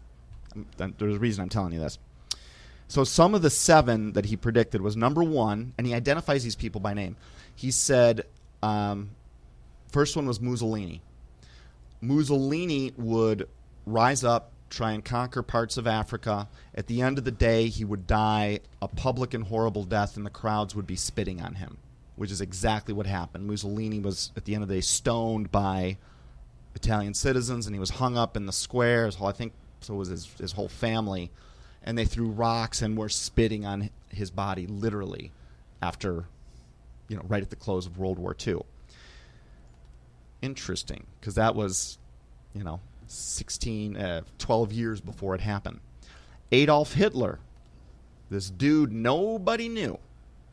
There's a reason I'm telling you this. So some of the 7 that he predicted was, number 1, and he identifies these people by name. He said, first one was Mussolini. Mussolini would rise up, try and conquer parts of Africa. At the end of the day, he would die a public and horrible death, and the crowds would be spitting on him, which is exactly what happened. Mussolini was, at the end of the day, stoned by Italian citizens, and he was hung up in the square. I think so was his whole family. And they threw rocks and were spitting on his body, literally, after, right at the close of World War II. Interesting, because that was, 12 years before it happened. Adolf Hitler, this dude nobody knew,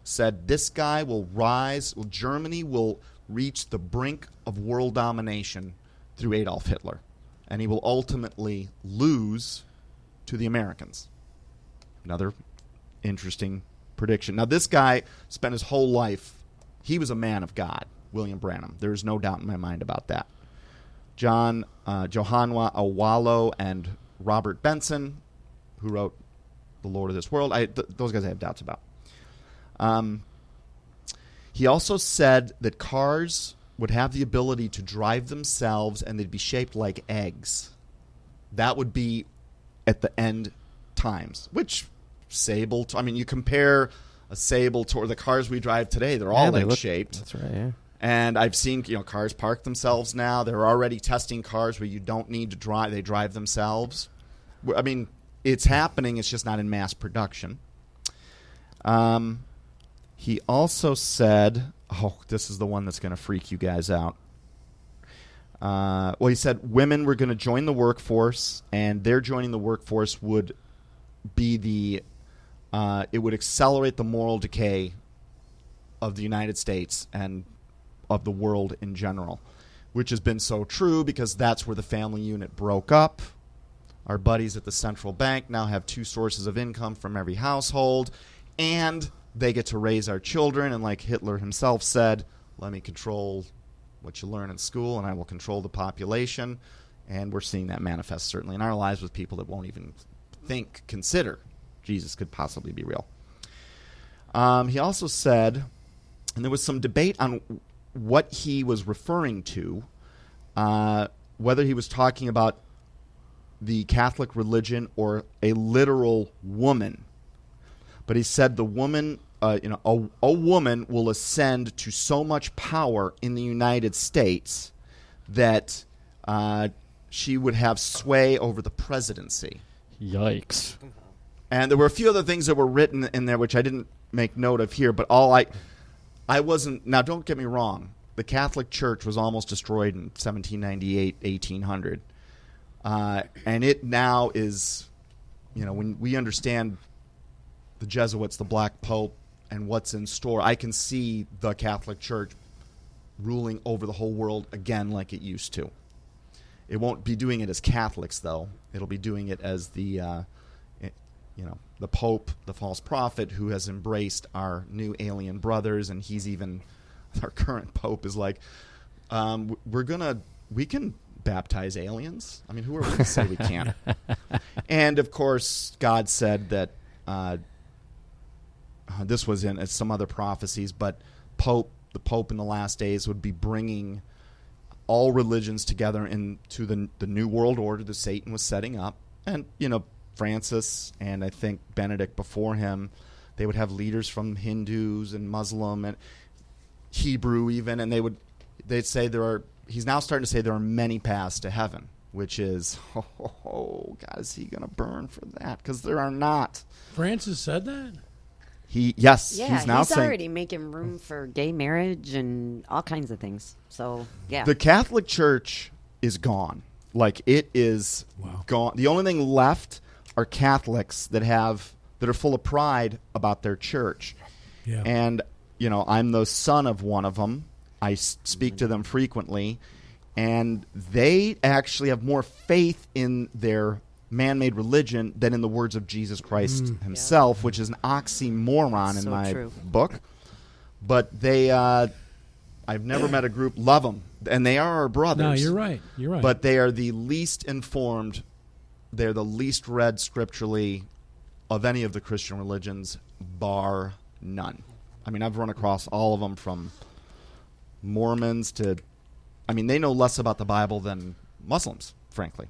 said this guy will rise, Germany will reach the brink of world domination through Adolf Hitler, and he will ultimately lose to the Americans. Another interesting prediction. Now, this guy spent his whole life, he was a man of God, William Branham. There's no doubt in my mind about that. Johanwa Awalo and Robert Benson, who wrote The Lord of this World, those guys I have doubts about. He also said that cars would have the ability to drive themselves and they'd be shaped like eggs. That would be at the end times, which Sable, you compare a Sable to the cars we drive today, they're all egg-shaped. That's right, yeah. And I've seen cars park themselves now. They're already testing cars where you don't need to drive. They drive themselves. It's happening. It's just not in mass production. He also said, this is the one that's going to freak you guys out. He said women were going to join the workforce, and their joining the workforce would be it would accelerate the moral decay of the United States and of the world in general, which has been so true because that's where the family unit broke up. Our buddies at the central bank now have 2 sources of income from every household, and they get to raise our children. And like Hitler himself said, let me control what you learn in school, and I will control the population. And we're seeing that manifest certainly in our lives with people that won't even consider Jesus could possibly be real. He also said, and there was some debate on what he was referring to, whether he was talking about the Catholic religion or a literal woman. But he said the woman, a woman will ascend to so much power in the United States that she would have sway over the presidency. Yikes. And there were a few other things that were written in there which I didn't make note of here, but I wasn't... Now, don't get me wrong. The Catholic Church was almost destroyed in 1798, 1800. And it now is, when we understand the Jesuits, the Black Pope, and what's in store, I can see the Catholic Church ruling over the whole world again like it used to. It won't be doing it as Catholics, though. It'll be doing it as the Pope, the false prophet, who has embraced our new alien brothers, and he's even, our current Pope is like, we can baptize aliens. Who are we to say we can't? And of course, God said that this was in some other prophecies, but the Pope in the last days would be bringing all religions together into the new world order that Satan was setting up. And, Francis and I think Benedict before him, they would have leaders from Hindus and Muslim. And Hebrew even, and they'd say he's now starting to say there are many paths to heaven, which is, oh God, is he going to burn for that? Because there are not. Francis said that? Yeah, he's now saying, already making room for gay marriage and all kinds of things. So, yeah. the Catholic Church is gone. Like, it is gone. The only thing left are Catholics that are full of pride about their church. Yeah. And, I'm the son of one of them. I speak to them frequently. And they actually have more faith in their man-made religion than in the words of Jesus Christ himself, which is an oxymoron in my book. But they, I've never met a group, love them, and they are our brothers. No, you're right. You're right. But they are the least informed. They're the least read scripturally of any of the Christian religions, bar none. I mean, I've run across all of them, from Mormons to, they know less about the Bible than Muslims, frankly.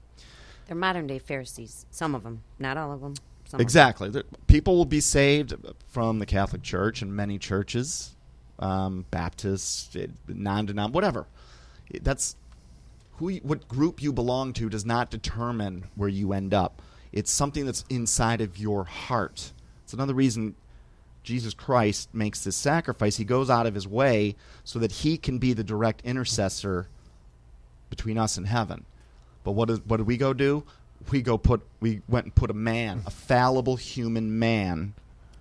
They're modern-day Pharisees. Some of them. Not all of them. Some Exactly. People will be saved from the Catholic Church and many churches, Baptists, non-denom, whatever. That's what group you belong to does not determine where you end up. It's something that's inside of your heart. It's another reason Jesus Christ makes this sacrifice. He goes out of his way so that he can be the direct intercessor between us and heaven. But what did we go do? We went and put a fallible human man,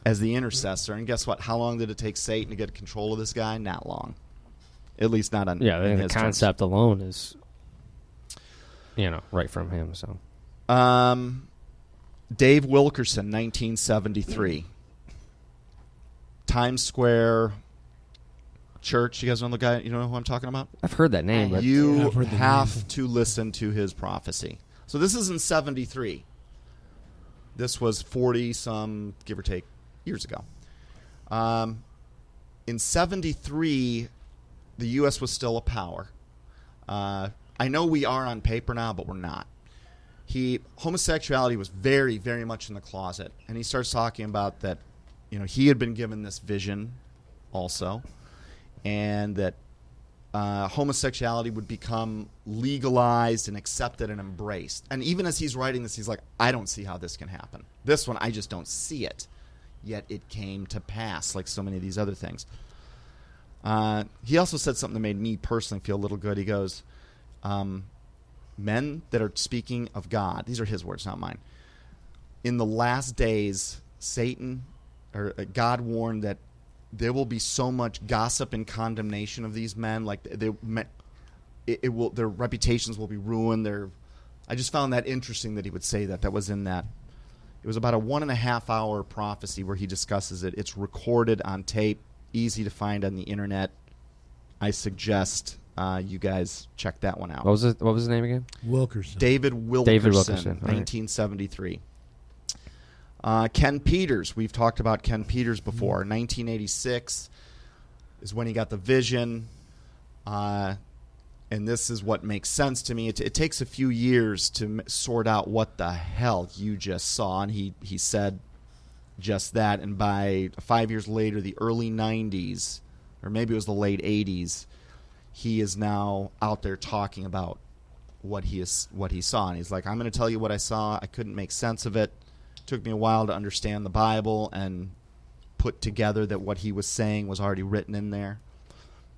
as the intercessor. And guess what? How long did it take Satan to get control of this guy? Not long. At least not on. Yeah, in the his concept terms. alone is, right from him. So, Dave Wilkerson, 1973, Times Square Church. You guys know the guy? You know who I'm talking about? I've heard that name, but You have to listen to his prophecy. So this is in 73. This was 40-some, give or take, years ago. In 73, the U.S. was still a power. I know we are on paper now, but we're not. Homosexuality was very, very much in the closet. And he starts talking about that, he had been given this vision also, and that homosexuality would become legalized and accepted and embraced. And even as he's writing this, he's like, I don't see how this can happen. This one, I just don't see it. Yet it came to pass, like so many of these other things. He also said something that made me personally feel a little good. He goes, men that are speaking of God, these are his words, not mine. In the last days, God warned that there will be so much gossip and condemnation of these men, like their reputations will be ruined. I just found that interesting that he would say that. That was in that. It was about a 1.5 hour prophecy where he discusses it. It's recorded on tape, easy to find on the internet. I suggest you guys check that one out. What was his name again? Wilkerson. David Wilkerson, 1973. Ken Peters. We've talked about Ken Peters before. 1986 is when he got the vision. And this is what makes sense to me. It takes a few years to sort out what the hell you just saw. And he said just that. And by 5 years later, the early 90s, or maybe it was the late 80s, he is now out there talking about what he saw. And he's like, I'm going to tell you what I saw. I couldn't make sense of it. It took me a while to understand the Bible and put together that what he was saying was already written in there.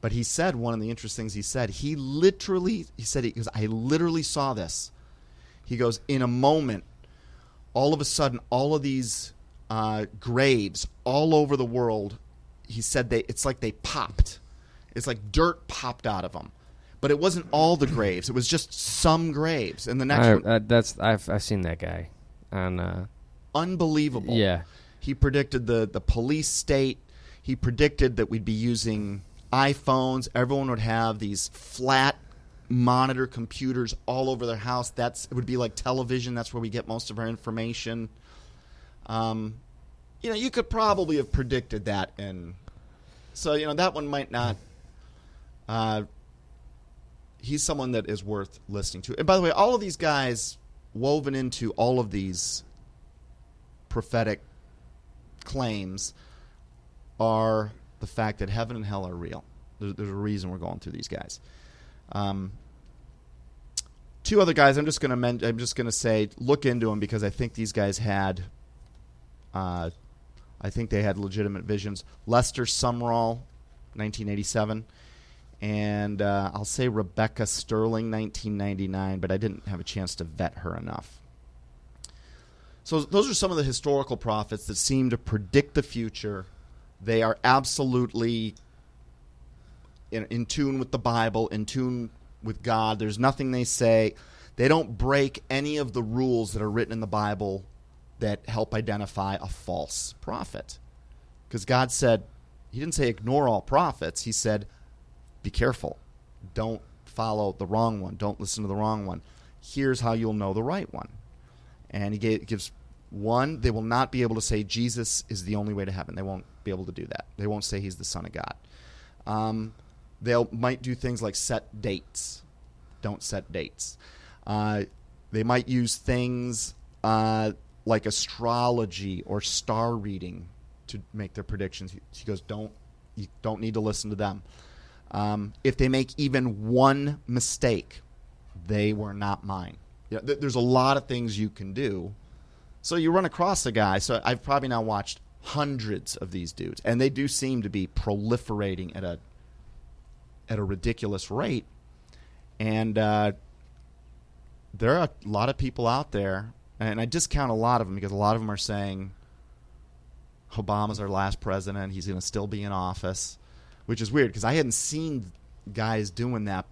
But he said, one of the interesting things he said, he goes, I literally saw this. He goes, in a moment, all of a sudden, all of these graves all over the world, he said it's like they popped. It's like dirt popped out of them. But it wasn't all the graves. It was just some graves. And the next one... I've seen that guy. Unbelievable. Yeah. He predicted the police state. He predicted that we'd be using iPhones. Everyone would have these flat monitor computers all over their house. It would be like television. That's where we get most of our information. You could probably have predicted that. And so, that one might not... he's someone that is worth listening to. And by the way, all of these guys woven into all of these prophetic claims are the fact that heaven and hell are real. There's a reason we're going through these guys. Two other guys I'm just going to say look into them because I think these guys had legitimate visions. Lester Sumrall, 1987, and I'll say Rebecca Sterling, 1999, but I didn't have a chance to vet her enough. So those are some of the historical prophets that seem to predict the future. They are absolutely in tune with the Bible, in tune with God. There's nothing they say. They don't break any of the rules that are written in the Bible that help identify a false prophet. Because God said, he didn't say ignore all prophets. He said, be careful. Don't follow the wrong one. Don't listen to the wrong one. Here's how you'll know the right one. And he gives one, they will not be able to say Jesus is the only way to heaven. They won't be able to do that. They won't say he's the Son of God. They might do things like set dates. Don't set dates. They might use things like astrology or star reading to make their predictions. He goes, you don't need to listen to them. If they make even one mistake, they were not mine. There's a lot of things you can do. So you run across a guy. So I've probably now watched hundreds of these dudes, and they do seem to be proliferating at a ridiculous rate. And there are a lot of people out there, and I discount a lot of them because a lot of them are saying Obama's our last president. He's going to still be in office, which is weird because I hadn't seen guys doing that.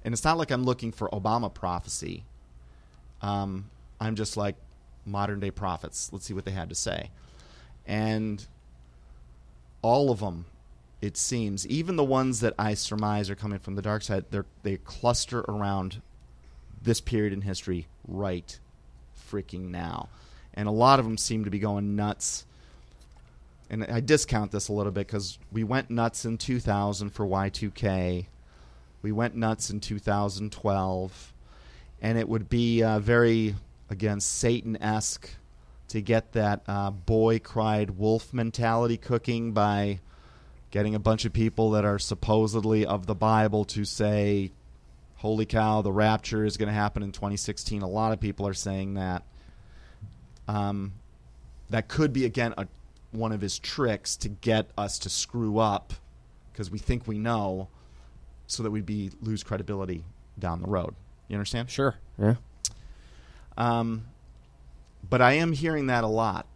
And it's not like I'm looking for Obama prophecy. I'm just like modern-day prophets. Let's see what they had to say. And all of them, it seems, even the ones that I surmise are coming from the dark side, they cluster around this period in history right freaking now. And a lot of them seem to be going nuts. And I discount this a little bit because we went nuts in 2000 for Y2K. We went nuts in 2012. And it would be very, again, Satan-esque to get that boy cried wolf mentality cooking by getting a bunch of people that are supposedly of the Bible to say, holy cow, the rapture is going to happen in 2016. A lot of people are saying that. That could be, again, one of his tricks to get us to screw up because we think we know so that we'd lose credibility down the road. You understand? Sure. Yeah. But I am hearing that a lot.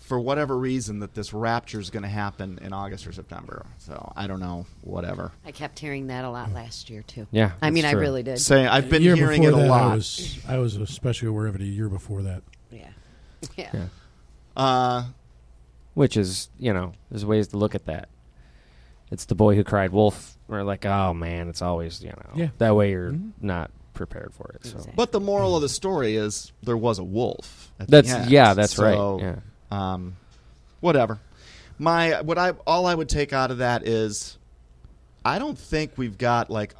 For whatever reason, that this rapture is going to happen in August or September. So I don't know, whatever. I kept hearing that a lot last year too. Yeah, I mean, that's I true. really did. I've been year hearing it before a that, lot. I was especially aware of it a year before that. Yeah. Which is, there's ways to look at that. It's the boy who cried wolf. We're like, oh man, it's always, that way you're not prepared for it. So. Exactly. But the moral of the story is there was a wolf. At the end. That's so, right. Yeah. Whatever. All I would take out of that is I don't think we've got like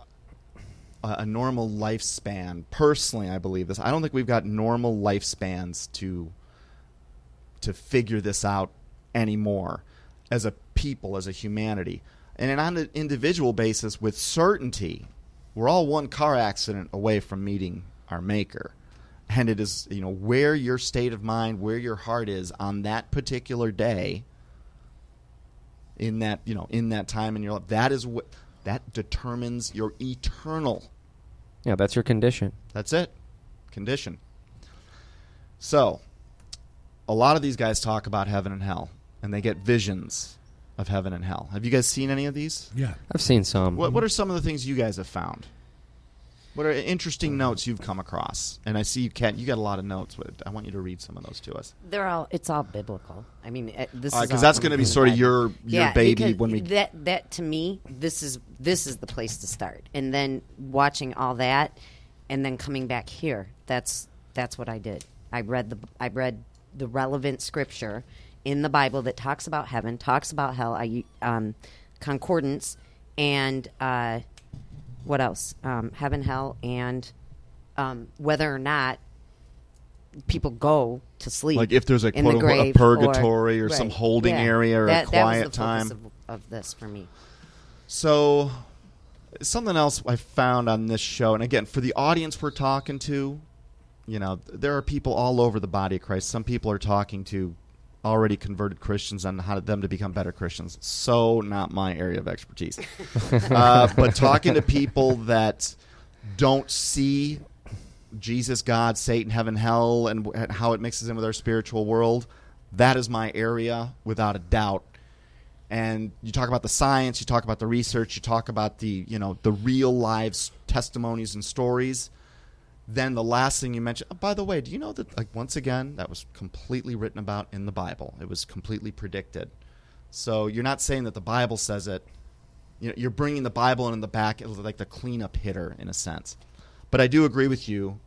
a normal lifespan. Personally, I believe this. I don't think we've got normal lifespans to figure this out anymore as a people, as a humanity. And on an individual basis, with certainty, we're all one car accident away from meeting our Maker. And it is, where your state of mind, where your heart is on that particular day, in that time in your life, that determines your eternal. Yeah, that's your condition. That's it. Condition. So, a lot of these guys talk about heaven and hell, and they get visions of heaven and hell. Have you guys seen any of these? Yeah. I've seen some. What are some of the things you guys have found? What are interesting notes you've come across? And I see you got a lot of notes. I want you to read some of those to us. It's all biblical. I mean, this is because that's going to be sort of your baby when we that to me, this is the place to start. And then watching all that, and then coming back here. That's what I did. I read the relevant scripture in the Bible that talks about heaven, talks about hell. Concordance and. What else? Heaven, hell, and whether or not people go to sleep. Like if there's a in the quote-unquote grave purgatory or right. some holding Yeah. area or a quiet that was the time. focus of this for me. So, something else I found on this show, and again, for the audience we're talking to, you know, there are people all over the body of Christ. Some people are talking to already converted Christians on how them to become better Christians. So not my area of expertise. But talking to people that don't see Jesus, God, Satan, heaven, hell, and how it mixes in with our spiritual world, that is my area without a doubt. And you talk about the science, you talk about the research, you talk about the, you know, the real lives, testimonies and stories. Then the last thing you mentioned, oh, by the way, do you know that, like, once again, that was completely written about in the Bible. It was completely predicted. So you're not saying that the Bible says it. You know, you're bringing the Bible in the back, like the cleanup hitter in a sense. But I do agree with you.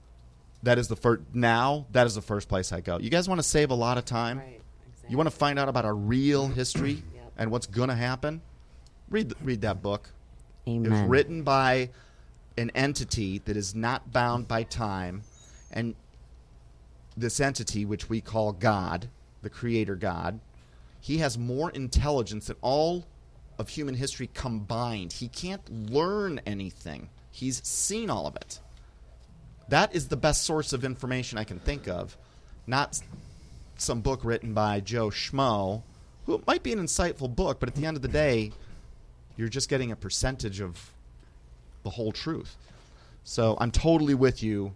That is the first. Now, that is the first place I go. You guys want to save a lot of time? Right, exactly. You want to find out about our real history Yep. and what's going to happen? Read that book. Amen. It was written by an entity that is not bound by time, and this entity, which we call God, the Creator God, he has more intelligence than all of human history combined. He can't learn anything. He's seen all of it. That is the best source of information I can think of, not some book written by Joe Schmo, who might be an insightful book, but at the end of the day, you're just getting a percentage of the whole truth. So I'm totally with you.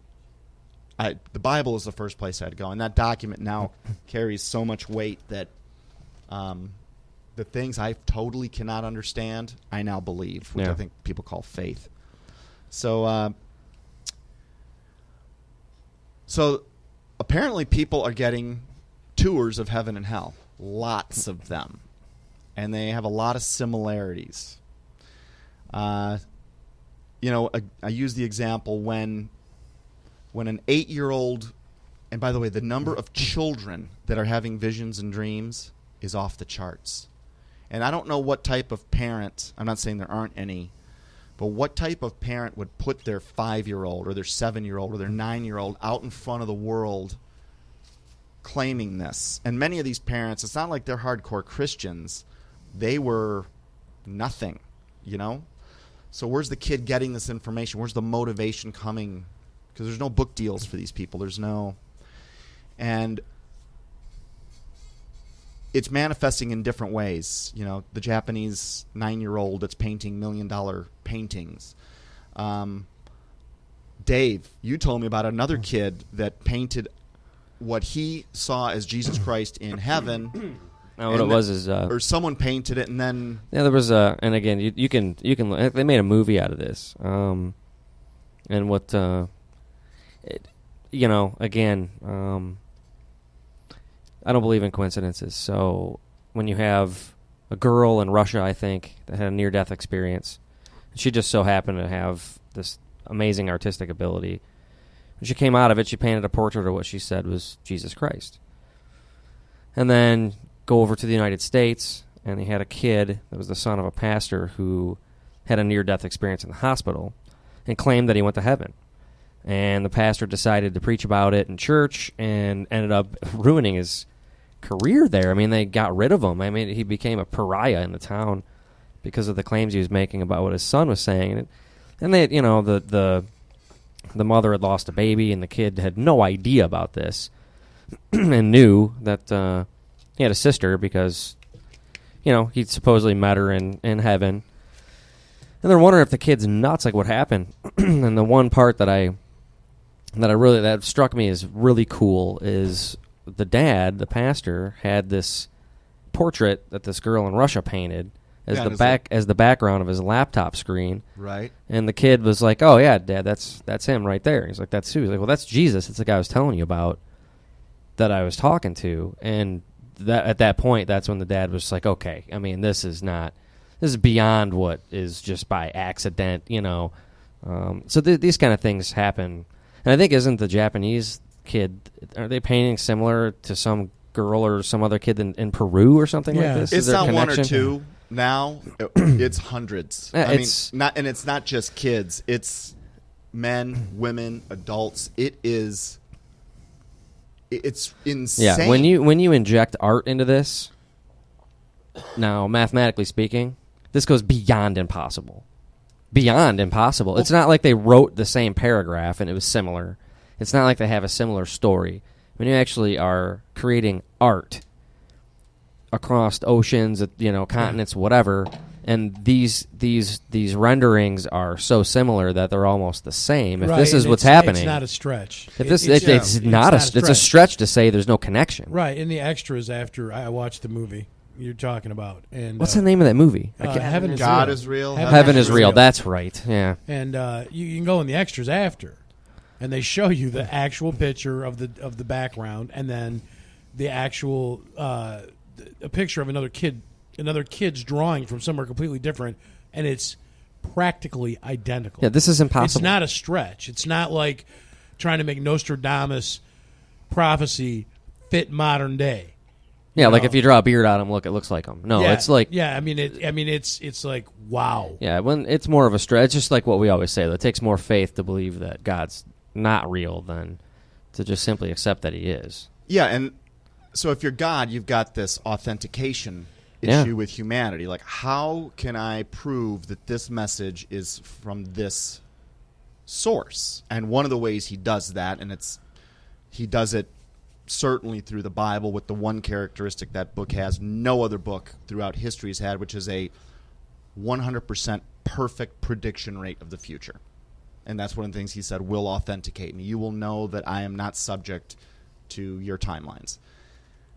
The Bible is the first place I'd go, and that document now carries so much weight that the things I totally cannot understand, I now believe, which I think people call faith. So, so apparently people are getting tours of heaven and hell, lots of them, and they have a lot of similarities. You know, I use the example when an 8-year-old, and by the way, the number of children that are having visions and dreams is off the charts. And I don't know what type of parent, I'm not saying there aren't any, but what type of parent would put their 5-year-old or their 7-year-old or their 9-year-old out in front of the world claiming this? And many of these parents, it's not like they're hardcore Christians. They were nothing, you know? So where's the kid getting this information? Where's the motivation coming? Because there's no book deals for these people. There's no... And it's manifesting in different ways. You know, the Japanese 9-year-old that's painting $1 million paintings. Dave, you told me about another kid that painted what he saw as Jesus Christ in heaven. No, what it was is... or someone painted it, and then... Yeah, there was a... And again, you can... They made a movie out of this. And what... you know, again... I don't believe in coincidences. So when you have a girl in Russia, I think, that had a near-death experience, she just so happened to have this amazing artistic ability. When she came out of it, she painted a portrait of what she said was Jesus Christ. And then... go over to the United States, and he had a kid that was the son of a pastor who had a near-death experience in the hospital and claimed that he went to heaven. And the pastor decided to preach about it in church and ended up ruining his career there. I mean, they got rid of him. I mean, he became a pariah in the town because of the claims he was making about what his son was saying. And they, you know, the mother had lost a baby, and the kid had no idea about this and knew that... he had a sister because, you know, he supposedly met her in heaven. And they're wondering if the kid's nuts, like what happened. And the one part that struck me as really cool is the dad, the pastor, had this portrait that this girl in Russia painted as as the background of his laptop screen. Right. And the kid was like, "Oh yeah, Dad, that's him right there." He's like, "That's who?" He's like, "Well, that's Jesus. It's the guy I was telling you about that I was talking to." And at that point, that's when the dad was like, okay, I mean, this is beyond what is just by accident, you know. So these kind of things happen. And I think, isn't the Japanese kid, are they painting similar to some girl or some other kid in Peru or something like this? It's not one or two now. It's hundreds. It's not just kids. It's men, women, adults. It's insane. Yeah, when you inject art into this, now mathematically speaking, This goes beyond impossible. Beyond impossible. It's not like they wrote the same paragraph and it was similar. It's not like they have a similar story. When you actually are creating art across oceans, continents, whatever, and these renderings are so similar that they're almost the same. If this is what's happening, it's not a stretch. It's not a stretch to say there's no connection. Right. In the extras after I watched the movie you're talking about, and what's the name of that movie? Heaven is God Real. is real. Heaven is real. That's right. Yeah. And you can go in the extras after, and they show you the actual picture of the background, and then the actual a picture of another kid's drawing from somewhere completely different, and it's practically identical. Yeah, this is impossible. It's not a stretch. It's not like trying to make Nostradamus prophecy fit modern day. Yeah, like if you draw a beard on him, it looks like him. No, it's like it's like wow. Yeah, when it's more of a stretch. It's just like what we always say. It takes more faith to believe that God's not real than to just simply accept that He is. Yeah, and so if you're God, you've got this authentication issue with humanity. Like, how can I prove that this message is from this source? And one of the ways He does that, and He does it certainly through the Bible with the one characteristic that book has no other book throughout history has had, which is a 100% perfect prediction rate of the future. And that's one of the things He said will authenticate me. You will know that I am not subject to your timelines.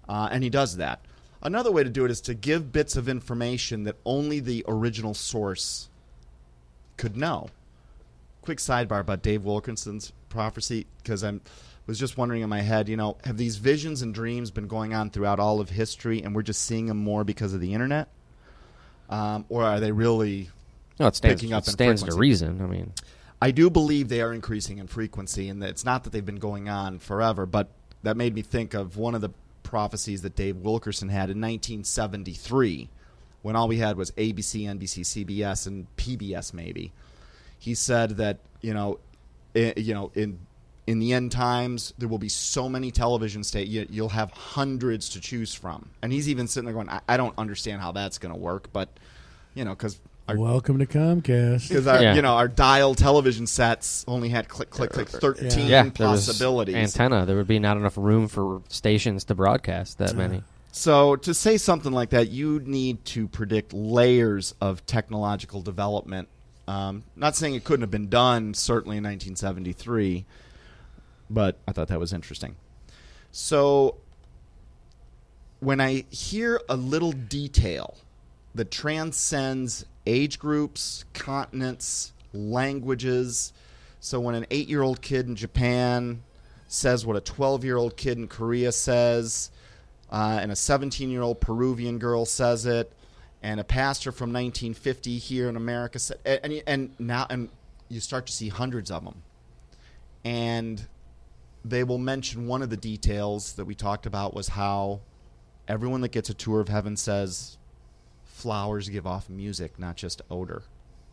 And He does that. Another way to do it is to give bits of information that only the original source could know. Quick sidebar about Dave Wilkerson's prophecy, because I was just wondering in my head, have these visions and dreams been going on throughout all of history, and we're just seeing them more because of the internet? Or are they really picking up in frequency? It stands to reason. I mean, I do believe they are increasing in frequency, and it's not that they've been going on forever, but that made me think of one of the prophecies that Dave Wilkerson had in 1973, when all we had was ABC, NBC, CBS, and PBS maybe. He said that in the end times there will be so many television stations, you'll have hundreds to choose from. And he's even sitting there going, I don't understand how that's going to work, but because welcome to Comcast. Because our dial television sets only had click 13 possibilities. Antenna. There would be not enough room for stations to broadcast that many. So to say something like that, you need to predict layers of technological development. Not saying it couldn't have been done, certainly in 1973, but I thought that was interesting. So when I hear a little detail that transcends age groups, continents, languages. So when an 8-year-old kid in Japan says what a 12-year-old kid in Korea says, and a 17-year-old Peruvian girl says it, and a pastor from 1950 here in America said, and you start to see hundreds of them. And they will mention one of the details that we talked about was how everyone that gets a tour of heaven says flowers give off music, not just odor.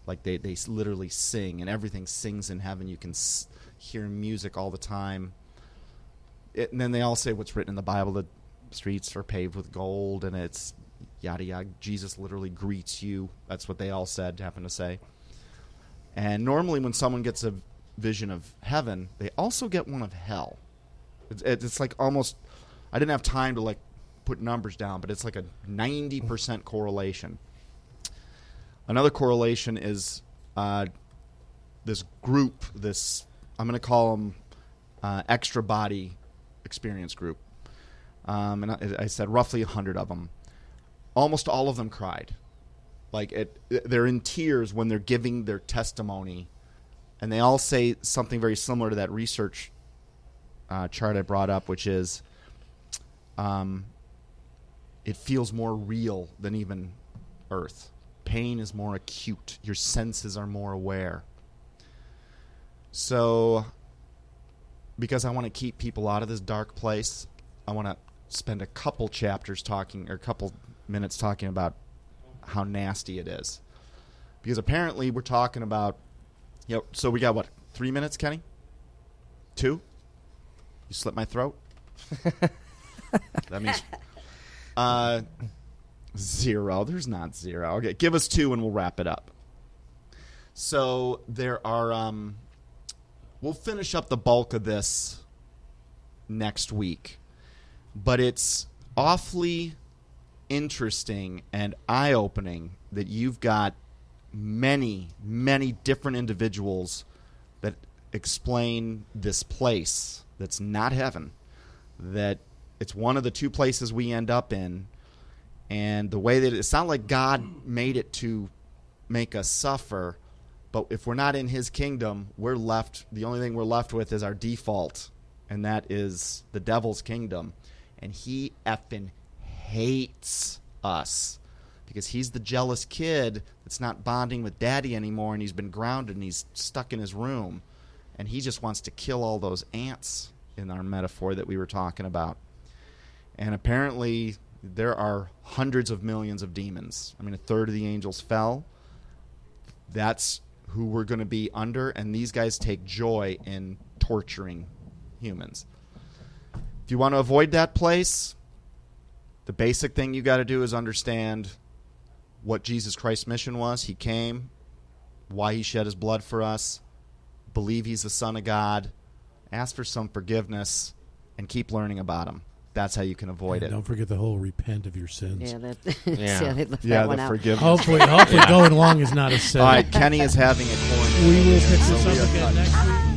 Like they literally sing, and everything sings in heaven. You can hear music all the time. And then they all say what's written in the Bible, that streets are paved with gold, and it's yada yada. Jesus literally greets you. That's what they all happen to say. And normally when someone gets a vision of heaven, they also get one of hell. It's like almost, I didn't have time to put numbers down, but it's like a 90% correlation. Another correlation is this group, I'm going to call them extra body experience group. And I said roughly 100 of them. Almost all of them cried. They're in tears when they're giving their testimony. And they all say something very similar to that research chart I brought up, which is it feels more real than even Earth. Pain is more acute. Your senses are more aware. So, because I want to keep people out of this dark place, I want to spend a couple minutes talking about how nasty it is. Because apparently we're talking about, so we got 3 minutes, Kenny? 2? You slit my throat? That means 0. There's not 0. Okay, give us 2 and we'll wrap it up. So there are, we'll finish up the bulk of this next week. But it's awfully interesting and eye-opening that you've got many, many different individuals that explain this place that's not heaven, that it's one of the 2 places we end up in, and the way that it's not like God made it to make us suffer, but if we're not in his kingdom, we're left, the only thing we're left with is our default, and that is the devil's kingdom, and he effing hates us because he's the jealous kid that's not bonding with daddy anymore, and he's been grounded and he's stuck in his room, and he just wants to kill all those ants in our metaphor that we were talking about. And apparently there are hundreds of millions of demons. I mean, 1/3 of the angels fell. That's who we're going to be under, and these guys take joy in torturing humans. If you want to avoid that place, the basic thing you got to do is understand what Jesus Christ's mission was. He came, why he shed his blood for us, believe he's the Son of God, ask for some forgiveness, and keep learning about him. That's how you can avoid it. Don't forget the whole repent of your sins. Yeah, that, Yeah. yeah, they left Yeah, that one the out. forgiveness. Hopefully going long is not a sin. All right, Kenny is having a quarantine. We will pick So this we up are again cut. next week.